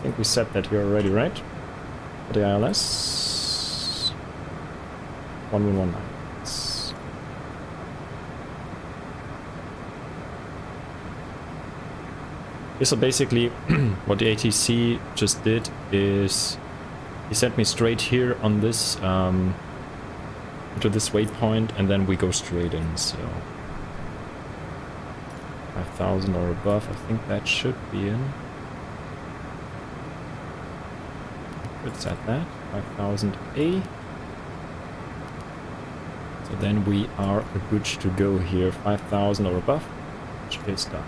think we said that here already, right? For the ILS. 1119. Yeah, so basically, what the ATC just did is he sent me straight here on this to this waypoint, and then we go straight in. So 5,000 or above, I think that should be in. Let's set that 5,000 A. So then we are good to go here, 5,000 or above, which is done.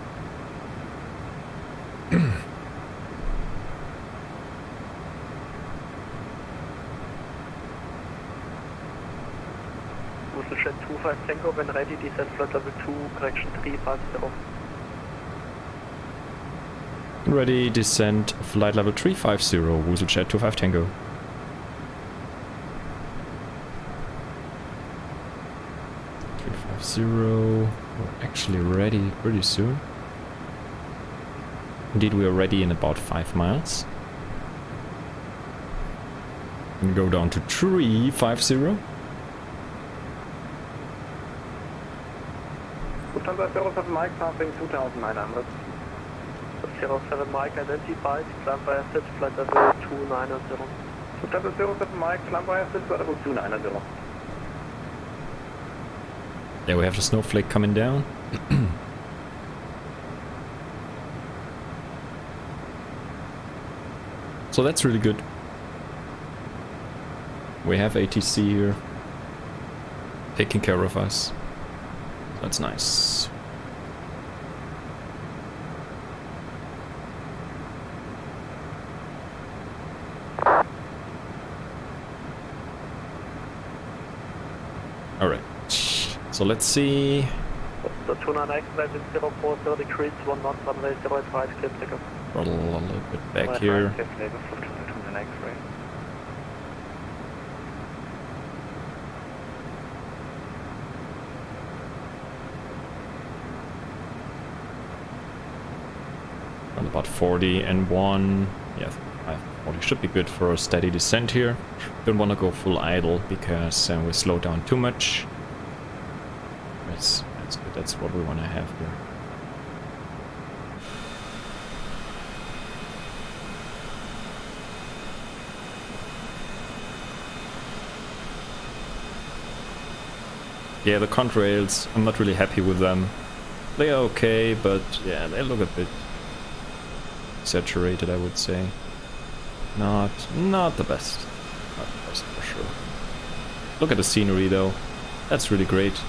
WooselJet 25 Tango, when ready, descend flight level 2, correction 350. Ready, descent, flight level 350, WooselJet 25 Tango. We're actually ready pretty soon. Indeed, we are ready in about 5 miles. And go down to 350. Lufthansa 07 Mike, passing 2,900. 07 Mike identified, climb by asset, flight level 290. Lufthansa 07 Mike, climb by asset, flight level 290. There we have the snowflake coming down. So that's really good. We have ATC here taking care of us. That's nice. Alright. So let's see. The 29 X-ray with 040 degrees, 1 knot, runway 08 right, clear takeoff. Roll a little bit back here. Around about 40 and 1. Yeah, 40 should be good for a steady descent here. Don't want to go full idle because we slow down too much. That's good. That's what we want to have here. Yeah, the contrails, I'm not really happy with them. They are okay, but yeah, they look a bit saturated, I would say. Not the best. Not the best for sure. Look at the scenery though. That's really great.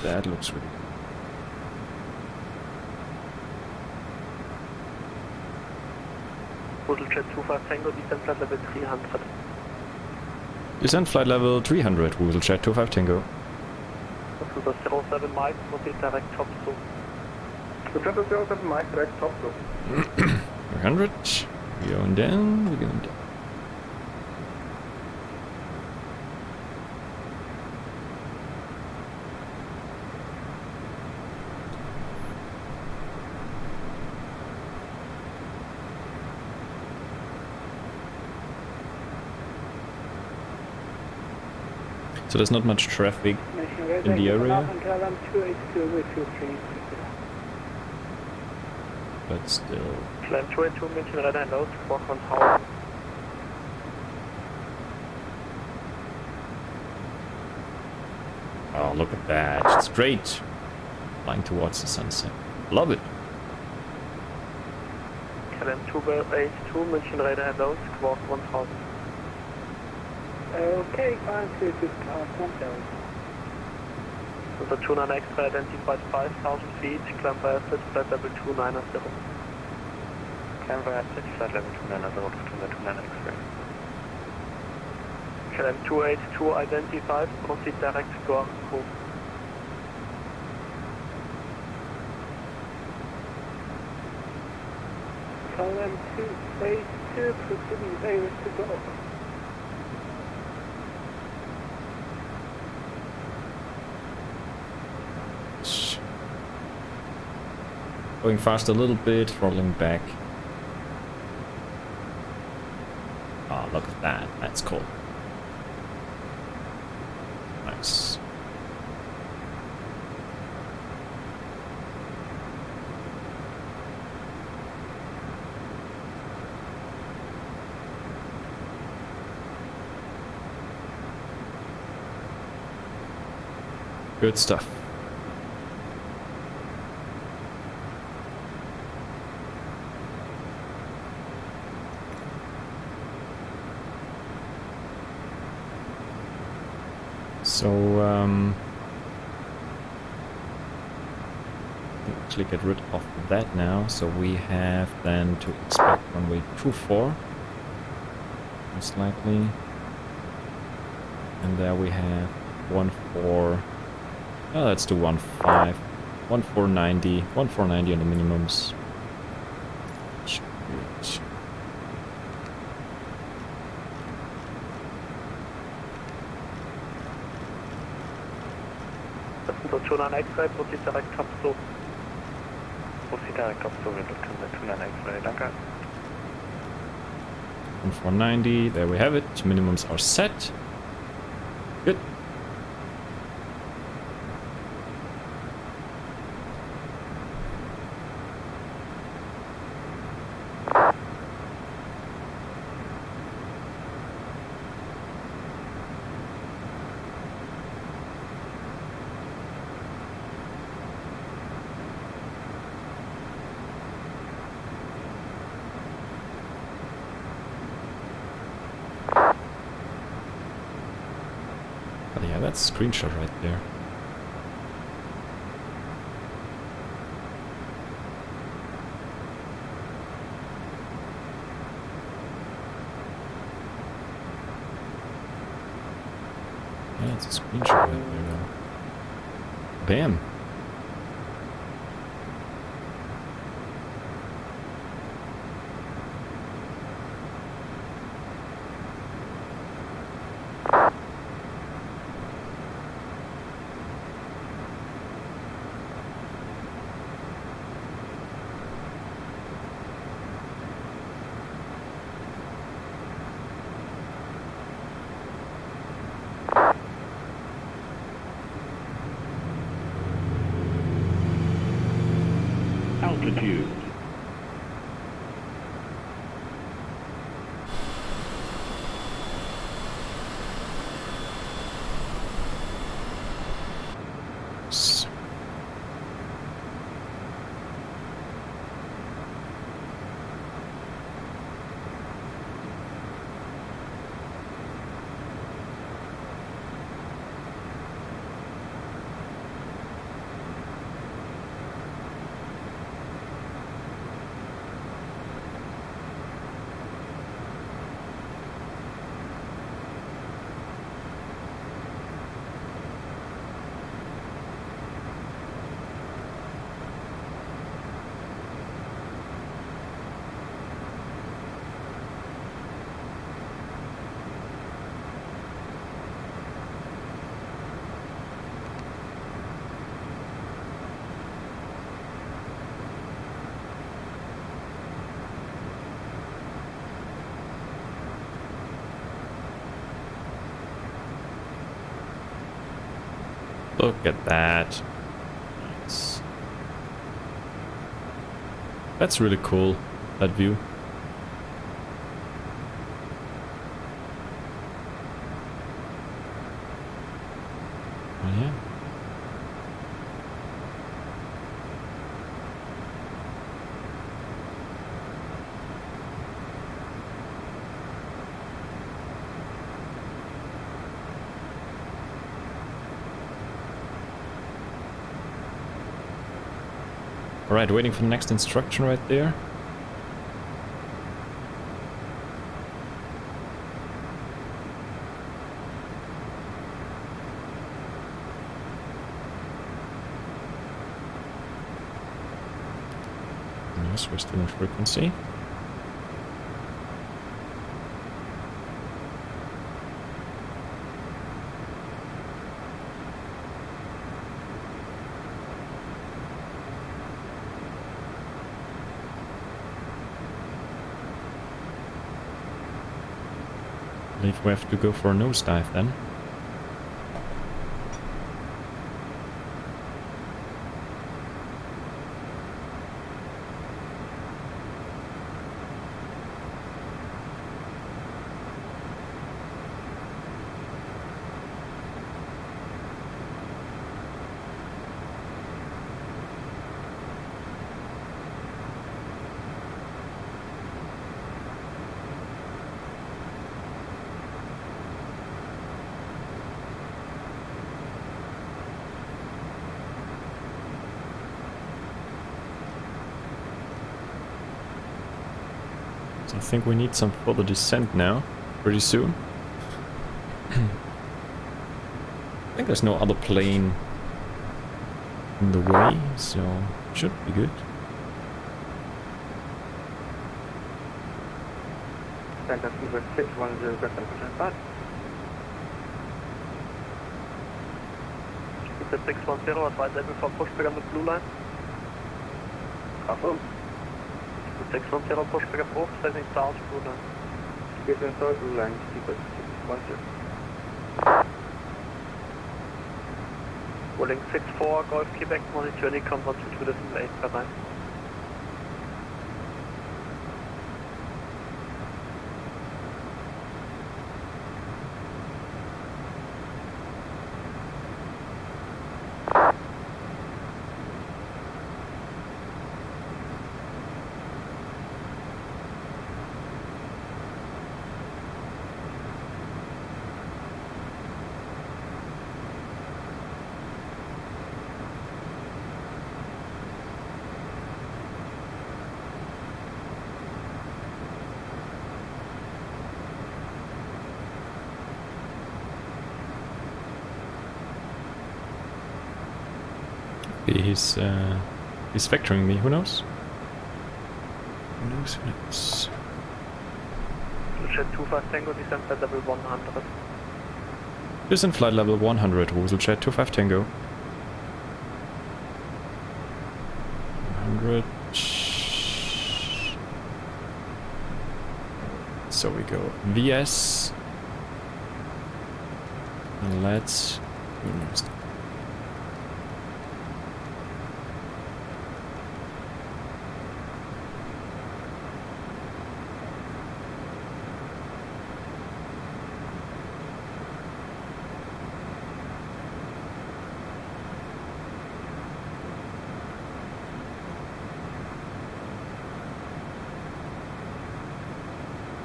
That looks really good. WooselJet 25 Tango, descent flight level 300. Descent flight level 300, WooselJet 25 Tango. To the 07 Mike, proceed direct top to. Center 07 Mike, direct top to. 300. We're going down, we're going down. So there's not much traffic in the area, but still. Climb 282, München, Red and Low, squawk 1000. Oh, look at that. It's great. Flying towards the sunset. Love it. Climb 282, München, Red and Low, squawk 1000. Okay, fine, to contact. So the 29 extra identified 5,000 feet, climb via flight level 290. Climb via flight level 290 to the 29 X-ray. Climb 282 identified, proceed direct to our crew. Climb 282, proceeding direct to go. Going fast a little bit, throttling back. Oh, look at that. That's cool. Nice. Good stuff. So, actually get rid of that now. So we have then to expect runway 24, most likely. And there we have 14. Oh, let's do 15, 1490, 1490 on the minimums. Good. So 29 X-ray, proceed direct top to. Proceed direct top to, wir looten the 29 X-ray, danke. 1490, there we have it. Minimums are set. Good. But yeah, that's a screenshot right there. Yeah, it's a screenshot right there now. Bam! Altitude. Look at that. Nice. That's really cool, that view. Oh, yeah. Alright, waiting for the next instruction right there. Yes, we're still in frequency. I believe we have to go for a nosedive then. So I think we need some further descent now, pretty soon. I think there's no other plane in the way, so should be good. Center Fever 610, percent back. It's 610, advise level for pushback on the blue line. Affirm. 610, pushback approach, setting south blue line. Get in third blue line, keep it 610. Rolling 64, Golf Quebec, monitoring comfort to 2008 per 9. He's vectoring me, who knows? Who knows, who knows? WooselJet 25 Tango, descent flight level 100. Descent flight level 100, WooselJet 25 Tango. 100. So we go VS. And let's...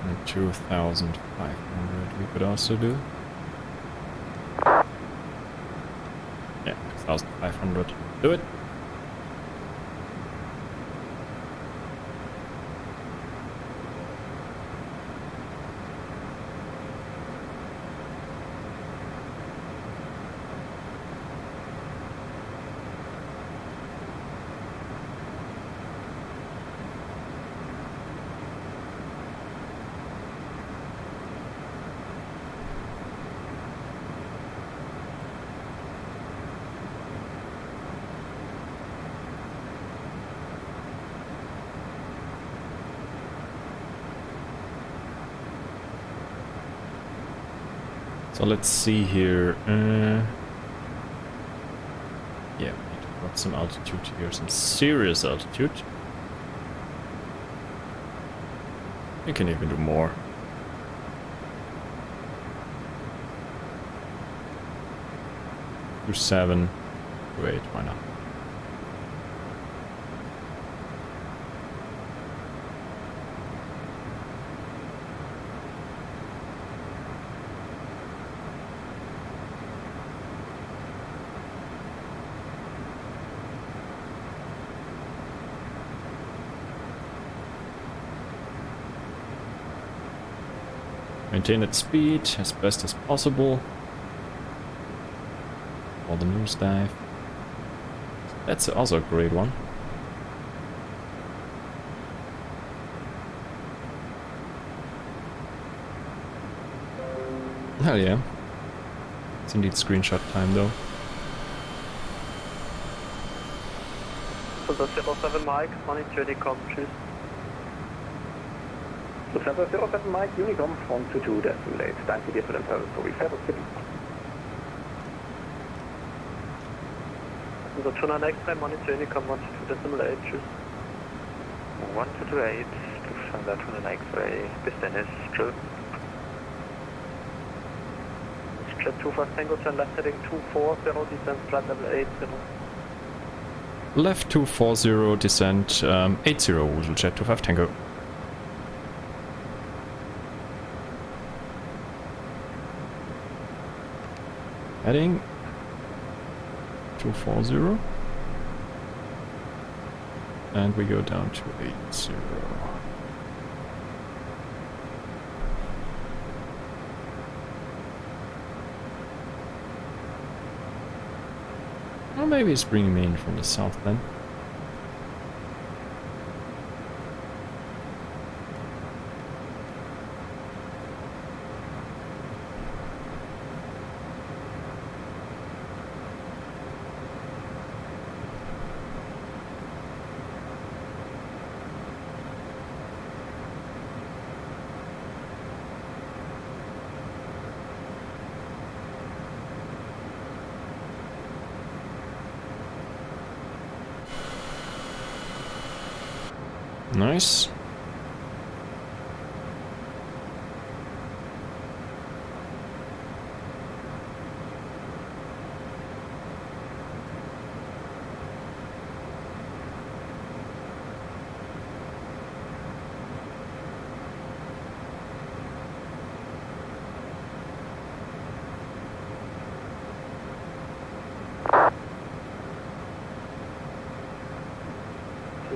And 2,500 we could also do. Yeah, 2,500. Do it! So let's see here. Yeah, we need to drop some altitude here, some serious altitude. We can even do more. Do 7, do 8, why not? Maintain its speed as best as possible. For the nosedive. That's also a great one. Hell yeah. It's indeed screenshot time though. So the 07 Mike, monitor the com, tschüss. Center 07 Mike, Unicom, 122, that's too late. Danke dir für den Service, so wie Fair City. So Tuna X-Ray, monitor Unicom, 122, that's too late, tschüss. 1228, Lufthansa Tuna X-Ray, bis Dennis, tschüss. Jet 2 fast Tango, turn left heading 240, descent flight level 80. Left 240, descent 80, WooselJet 25 Tango. Heading 240. And we go down to 80. Or maybe it's bringing me in from the south then. Nice.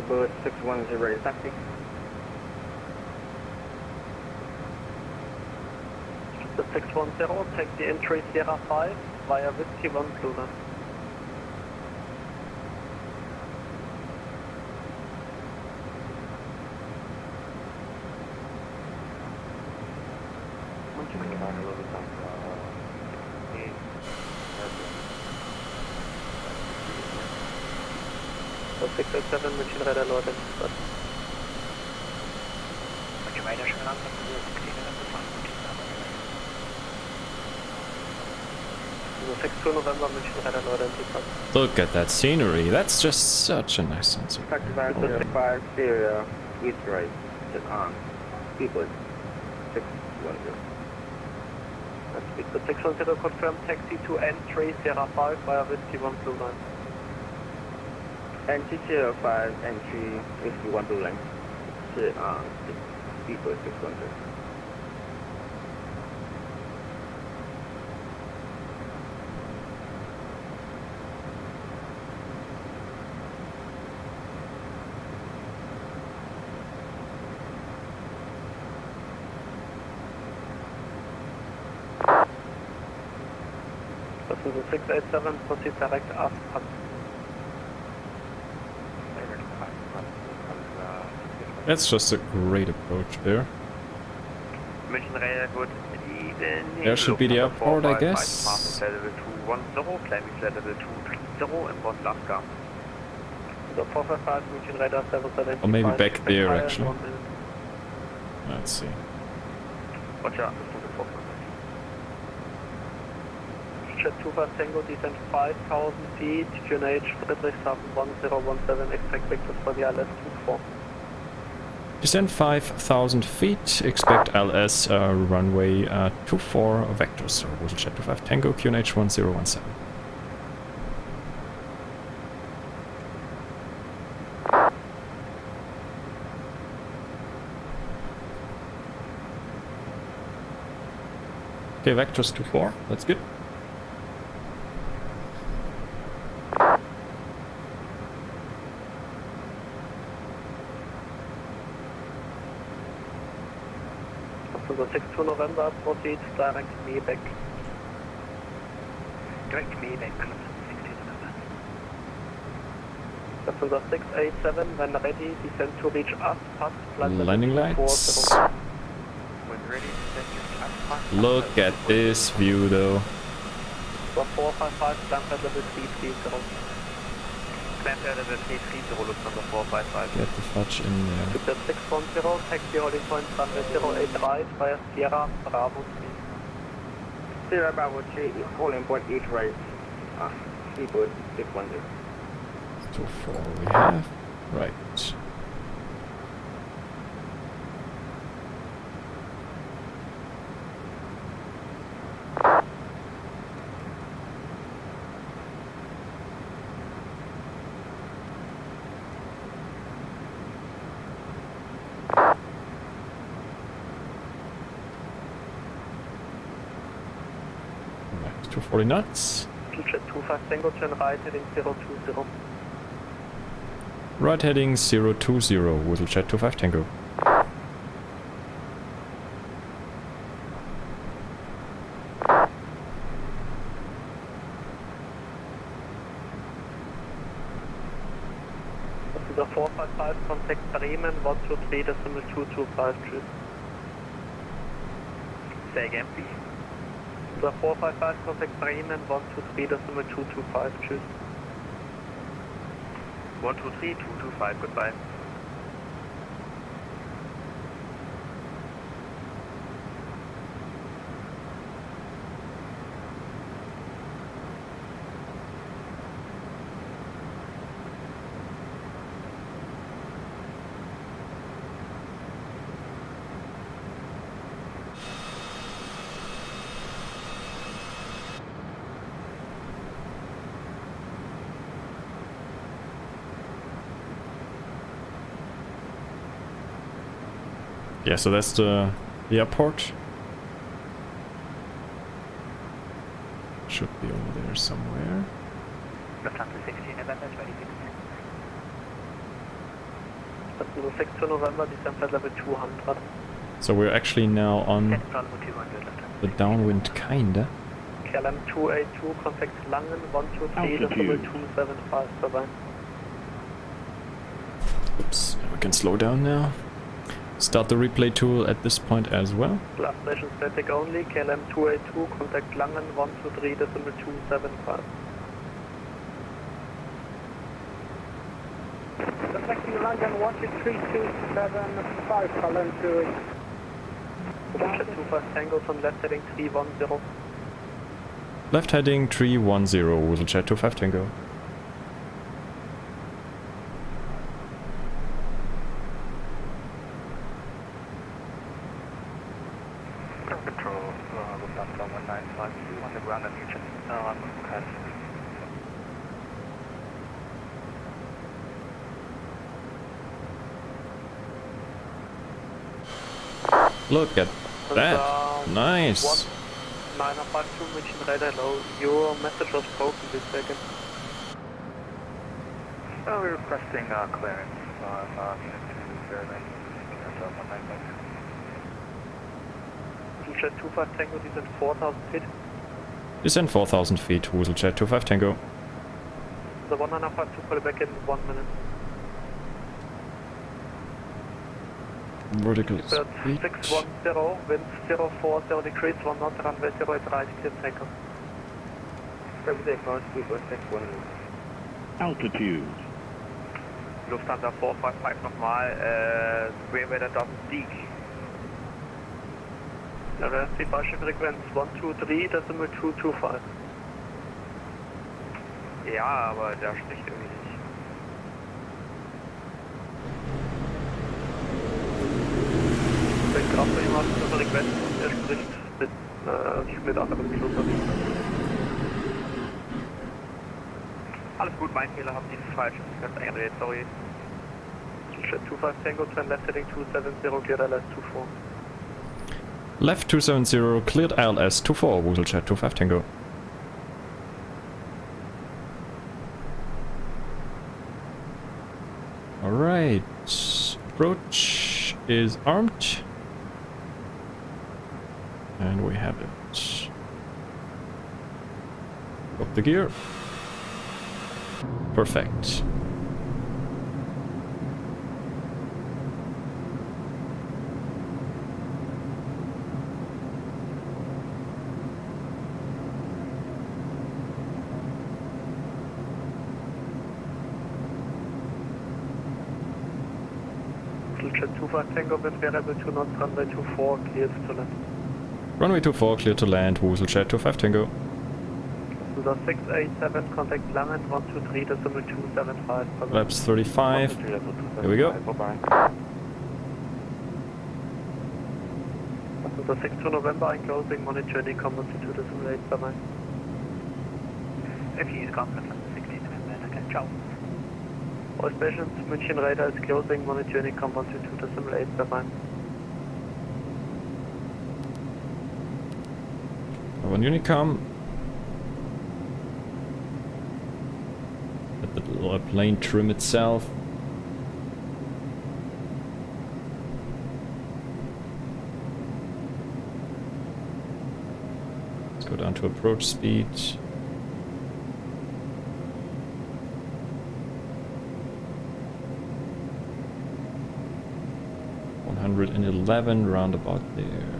Bird 610, taxi. The 610, take the entry Sierra 5 via Whiskey 1 Luna. So 687 München Radar Leute. So 62 November München Radar Leute. Look at that scenery. That's just such a nice sunset. Taxi 5 Syria, east right, just on. People 610. The 610 confirmed taxi to entry Sierra 5 via Whiskey 1 Blue Line. NT 05, entry, Whiskey 1 Blue Line. People 610. Das ist the 687, proceed direct aft. That's just a great approach there. München Radar, good evening. There should be the airport, I guess. Master level 210, climbing flight level 230, and one last car. So 455 München Radar 775. Or maybe back there, actually. Let's see. Roger, das ist 455. Jet 25 Tango, descend 5,000 feet, QNH Friedrichshafen 1017, expect vectors for the ILS 24. Descend 5,000 feet, expect LS runway 24 vectors, so WooselJet 25 Tango, QNH 1017. Okay, vectors 24, that's good. So 6 to November, proceed direct me back. Direct me back, 16 November. Passenger 687, when ready, descend to reach us, past flight Landing lights. When ready, descend to reach us, past. Look at this view though. 455, climb at level 330. Climb at level 330, Lufthansa 455. Get the fudge in there. Jet 610, taxi holding point runway 08 right via Sierra Bravo 3. Sierra Bravo 3, holding point 8 right. Seabird 610. 24 we have. Right. Right, 240 knots. Jet 25 Tango, turn right heading 020. Right heading 020, WooselJet 25 Tango. Passenger 455, contact Bremen 123.225, tschüss. Say again, please. Passenger 455, contact Bremen 123.225, tschüss. 123, 225, goodbye. Yeah, so that's the airport. Should be over there somewhere. Lufthansa 16 November, 26. Passenger 6 to November, descend at level 200. So we're actually now on Descend Bravo 200, Lufthansa. the downwind kinda. KLM 282, contact Langen 123, Altitude. 275, bye-bye. Oops, we can slow down now. Start the replay tool at this point as well. Last station static only, KLM 282, contact Langen 123.275. Contacting Langen 123.275, KLM 282. Jet 25 Tango from left heading 310. Left heading 310, WooselJet 25 Tango. Control, Lufthansa 1952 on the ground at Newton. Look at that. Nice. 952 München radar low. Your message was broken this second. We're requesting clearance on unit 209. Jet 25 Tango, descend 4,000 feet. Descend 4,000 feet, WooselJet 25 Tango. The 152 call back in 1 minute. Vertical Bird speed. 610, wind 040 degrees, 1 knot, runway 08 right, clear takeoff. Altitude. Lufthansa 455 nochmal, Square Weather doesn't speak. Ja, das ist die falsche Frequenz, 123.225. Ja, aber der spricht irgendwie nicht. Ich bin gerade bei jemandem über Request und er spricht mit anderen Schlussern. Alles gut, mein Fehler, hab die falsche Sequenz eingeredet, sorry. Jet 25 Tango, turn left heading 270, cleared LS24. Left 270, cleared LS24, WooselJet 25 Tango. Alright, approach is armed. And we have it. Up the gear. Perfect. Jet 25 Tango with variable 2 knots, runway 24, cleared to land. Runway 24, clear to land, WooselJet 25 Tango. Suda 687, contact Clement 123.275. Laps 35. Here we go. Suda 62 November, enclosing, monitor any combat to 2.8, bye-bye. FE is confident, 16 November, okay, ciao. All stations, München radar is closing, monitor any combat to 2.8, bye-bye. One Unicom. Let the little plane trim itself. Let's go down to approach speed. .111 roundabout there.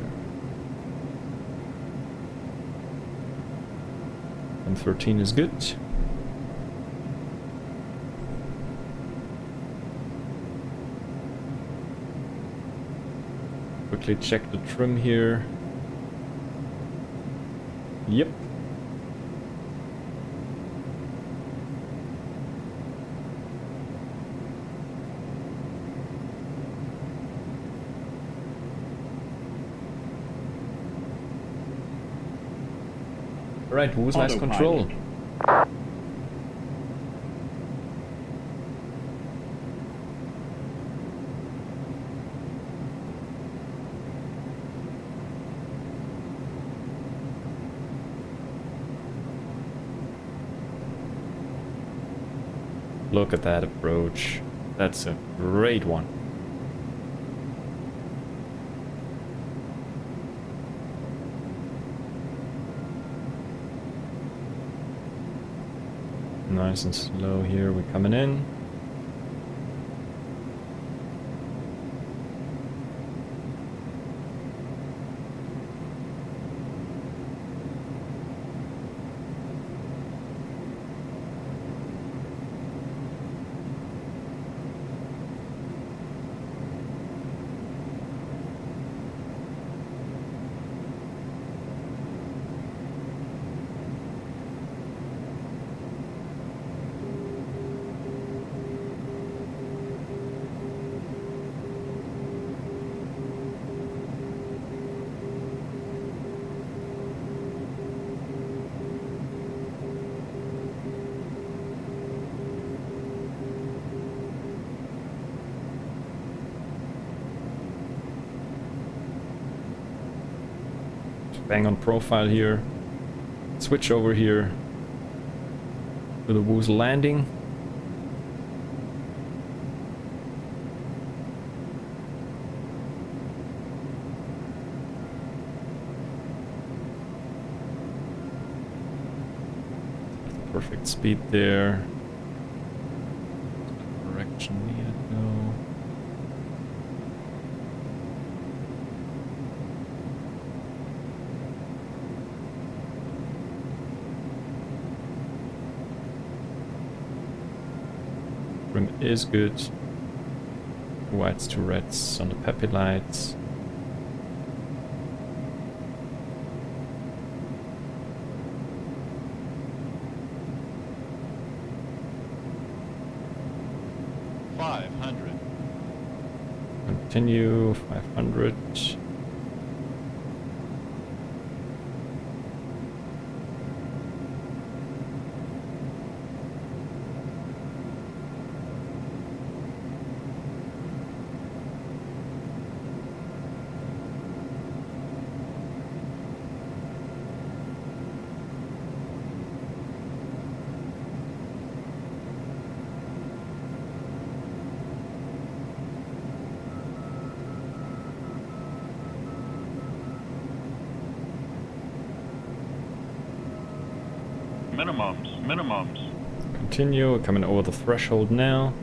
113 is good. Quickly check the trim here. Yep. Alright, who's nice control? Look at that approach. That's a great one. Nice and slow here, we're coming in. Bang on profile here. Switch over here to the Woozle landing. Perfect speed there. Correction needed, no. Trim is good. Whites to reds on the peppy lights. 500. Continue, 500. Minimums. Continue, we're coming over the threshold now.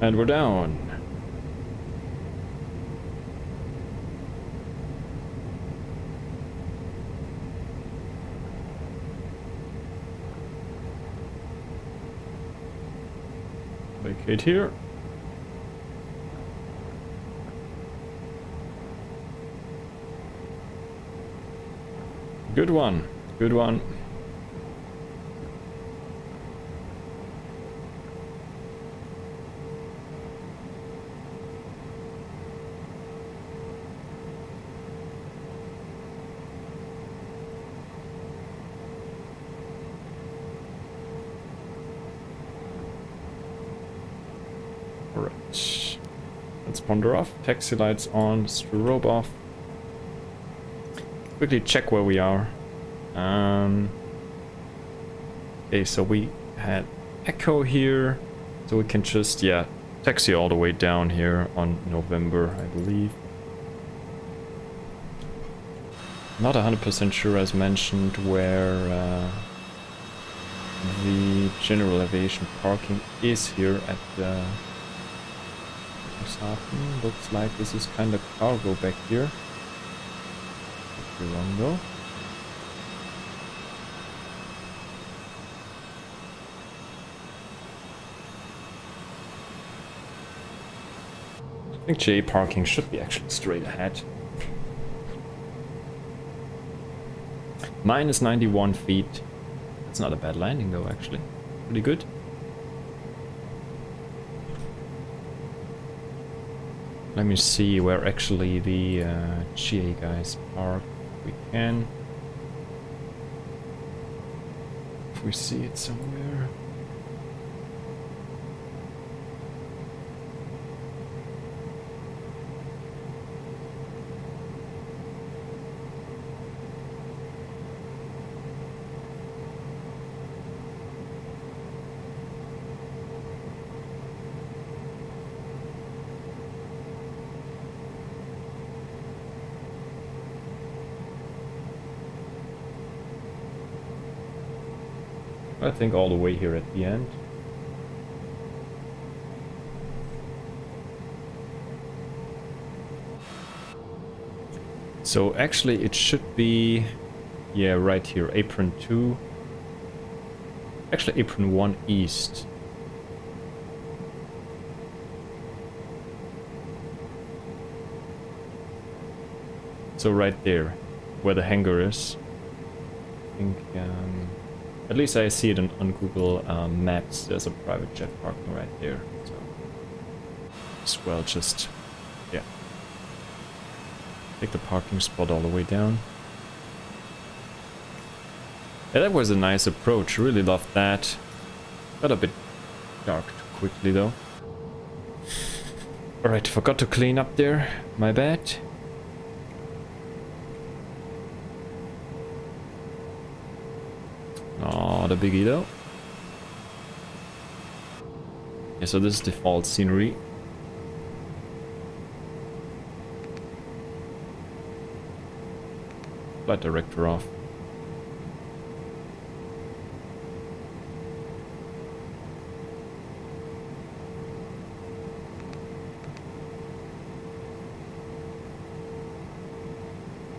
And we're down. Vacate here. Good one. Good one. Alright. Let's ponder off. Taxi lights on. Strobe off. Quickly check where we are. Okay, so we had Echo here. So we can just, yeah, taxi all the way down here on November, I believe. Not 100% sure, as mentioned, where the general aviation parking is here at Friedrichshafen. Looks like this is kind of cargo back here. Could be wrong though. I think J parking should be actually straight ahead. Minus 91 feet. That's not a bad landing though, actually. Pretty good. Let me see where actually the GA guys park. We can. If we see it somewhere. I think all the way here at the end. So actually it should be, yeah, right here, apron 2. Actually apron 1 east. So right there, where the hangar is. I think, at least I see it on Google Maps. There's a private jet parking right there. So as well, just yeah, take the parking spot all the way down. Yeah, that was a nice approach. Really loved that. Got a bit dark too quickly though. All right, forgot to clean up there. My bad. Not a biggie though. Yeah, so this is default scenery. Flight director off.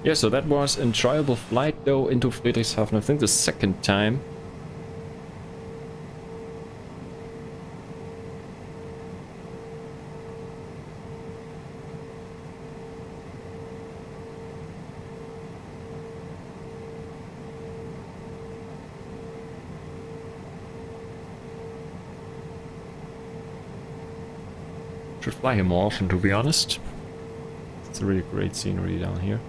Yeah, so that was an enjoyable flight though into Friedrichshafen. I think the second time. Should fly here more often, to be honest. It's a really great scenery down here.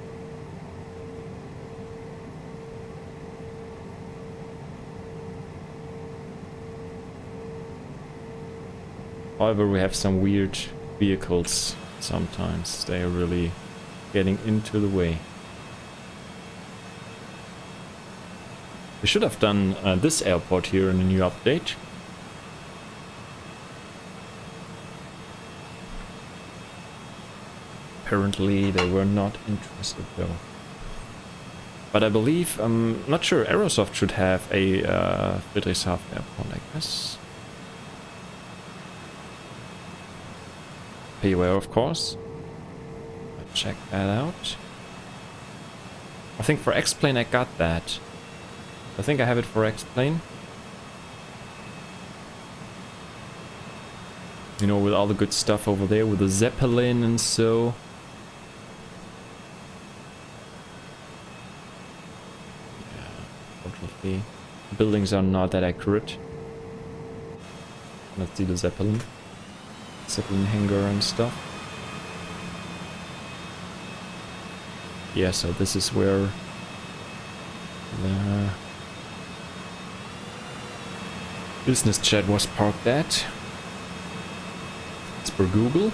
However, we have some weird vehicles sometimes. They are really getting into the way. We should have done this airport here in a new update. Apparently they were not interested though. But I believe, I'm not sure, Aerosoft should have a Friedrichshafen airport, I guess. Beware, of course. Check that out. I think for X-Plane I got that. I think I have it for X-Plane. You know, with all the good stuff over there, with the Zeppelin and so. Yeah, unfortunately, buildings are not that accurate. Let's see the Zeppelin. Zeppelin hangar and stuff. Yeah, so this is where the business jet was parked at. It's for Google.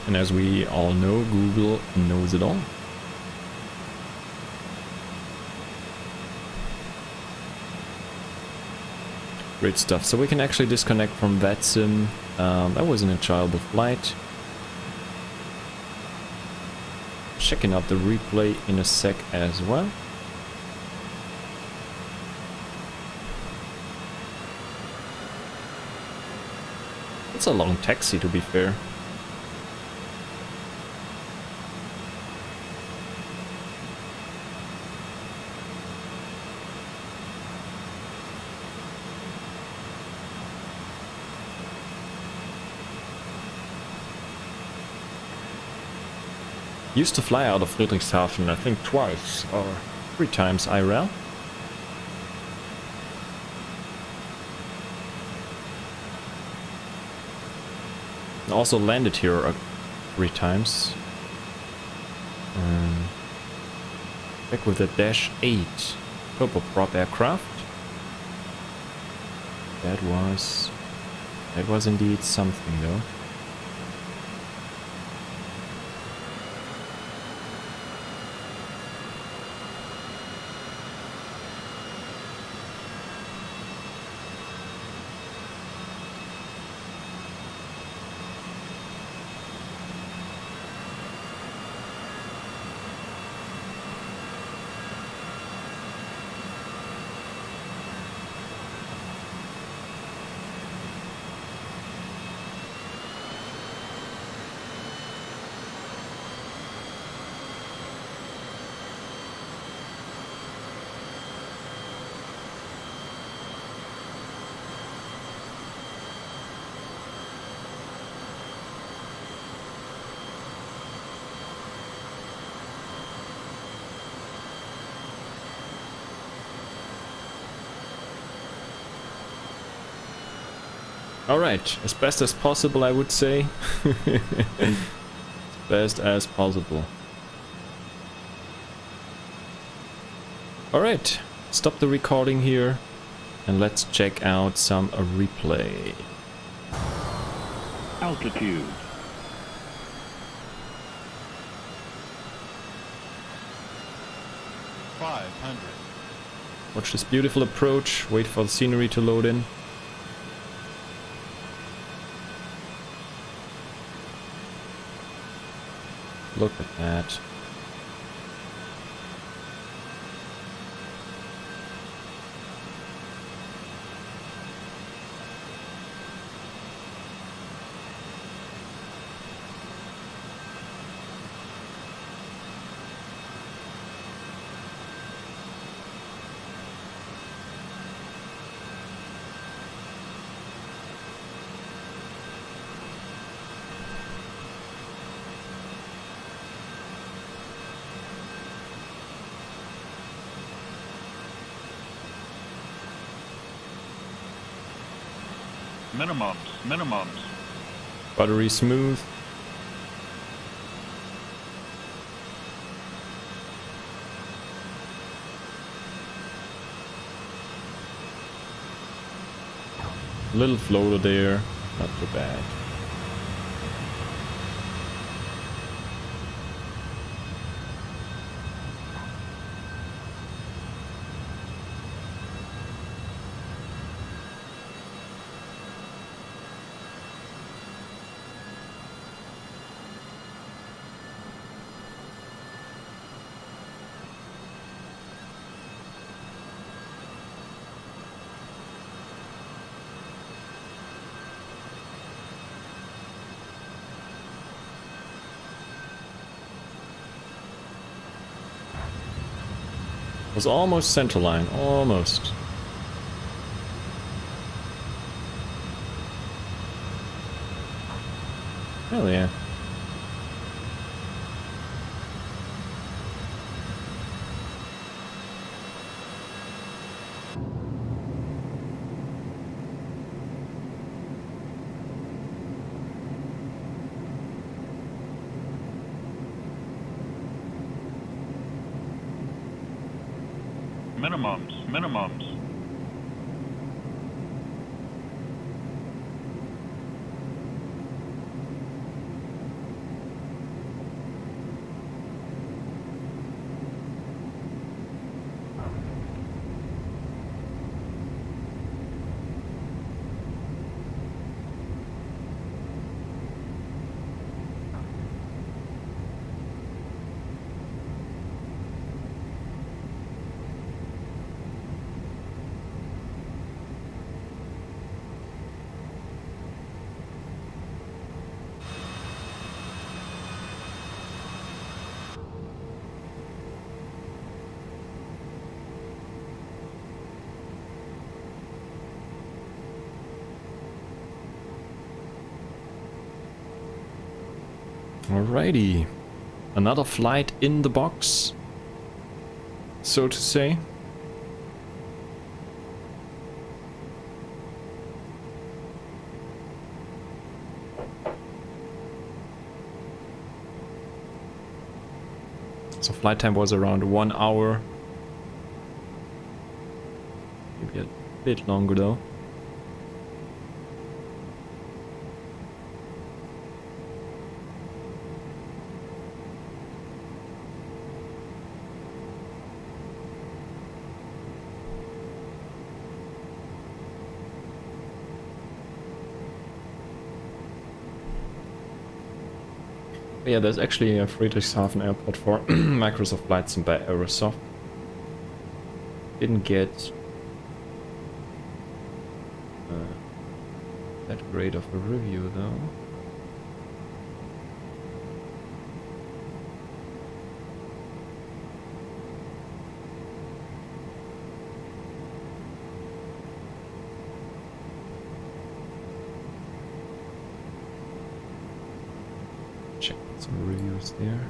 And as we all know, Google knows it all. Great stuff. So we can actually disconnect from VATSIM. That was an enjoyable flight. Checking out the replay in a sec as well. It's a long taxi, to be fair. Used to fly out of Friedrichshafen, I think twice or 3 times IRL. Also landed here 3 times. Back with the Dash 8 turboprop aircraft. That was indeed something though. Alright, as best as possible, I would say. As best as possible. Alright, stop the recording here and let's check out some replay. Altitude. 500. Watch this beautiful approach, wait for the scenery to load in. Look at that. Minimums. Buttery smooth. Little floater there, not too bad. Was almost center line, almost. Hell yeah. Minimums. Alrighty. Another flight in the box, so to say. So flight time was around 1 hour. Maybe a bit longer though. Yeah, there's actually a Friedrichshafen airport for Microsoft VATSIM by Aerosoft. Didn't get that great of a review though. Check some reviews there.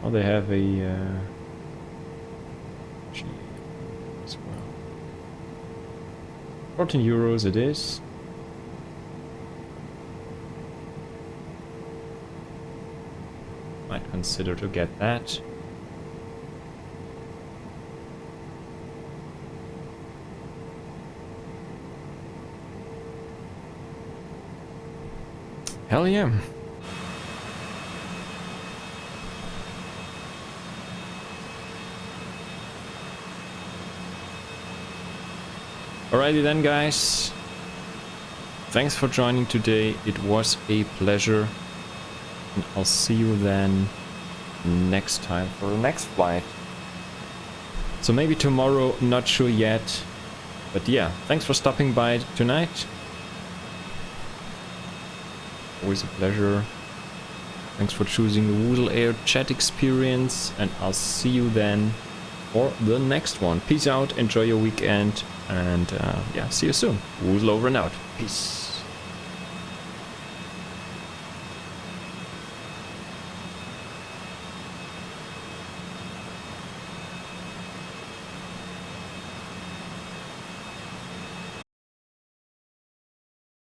Oh, they have a G as well. 14 euros it is. Might consider to get that. Hell yeah. Alrighty then, guys. Thanks for joining today. It was a pleasure. And I'll see you then next time for the next flight. So maybe tomorrow, not sure yet. But yeah, thanks for stopping by tonight. Always a pleasure. Thanks for choosing the Woozle Air chat experience, and I'll see you then for the next one. Peace out, enjoy your weekend, and yeah, see you soon. Woozle over and out. Peace.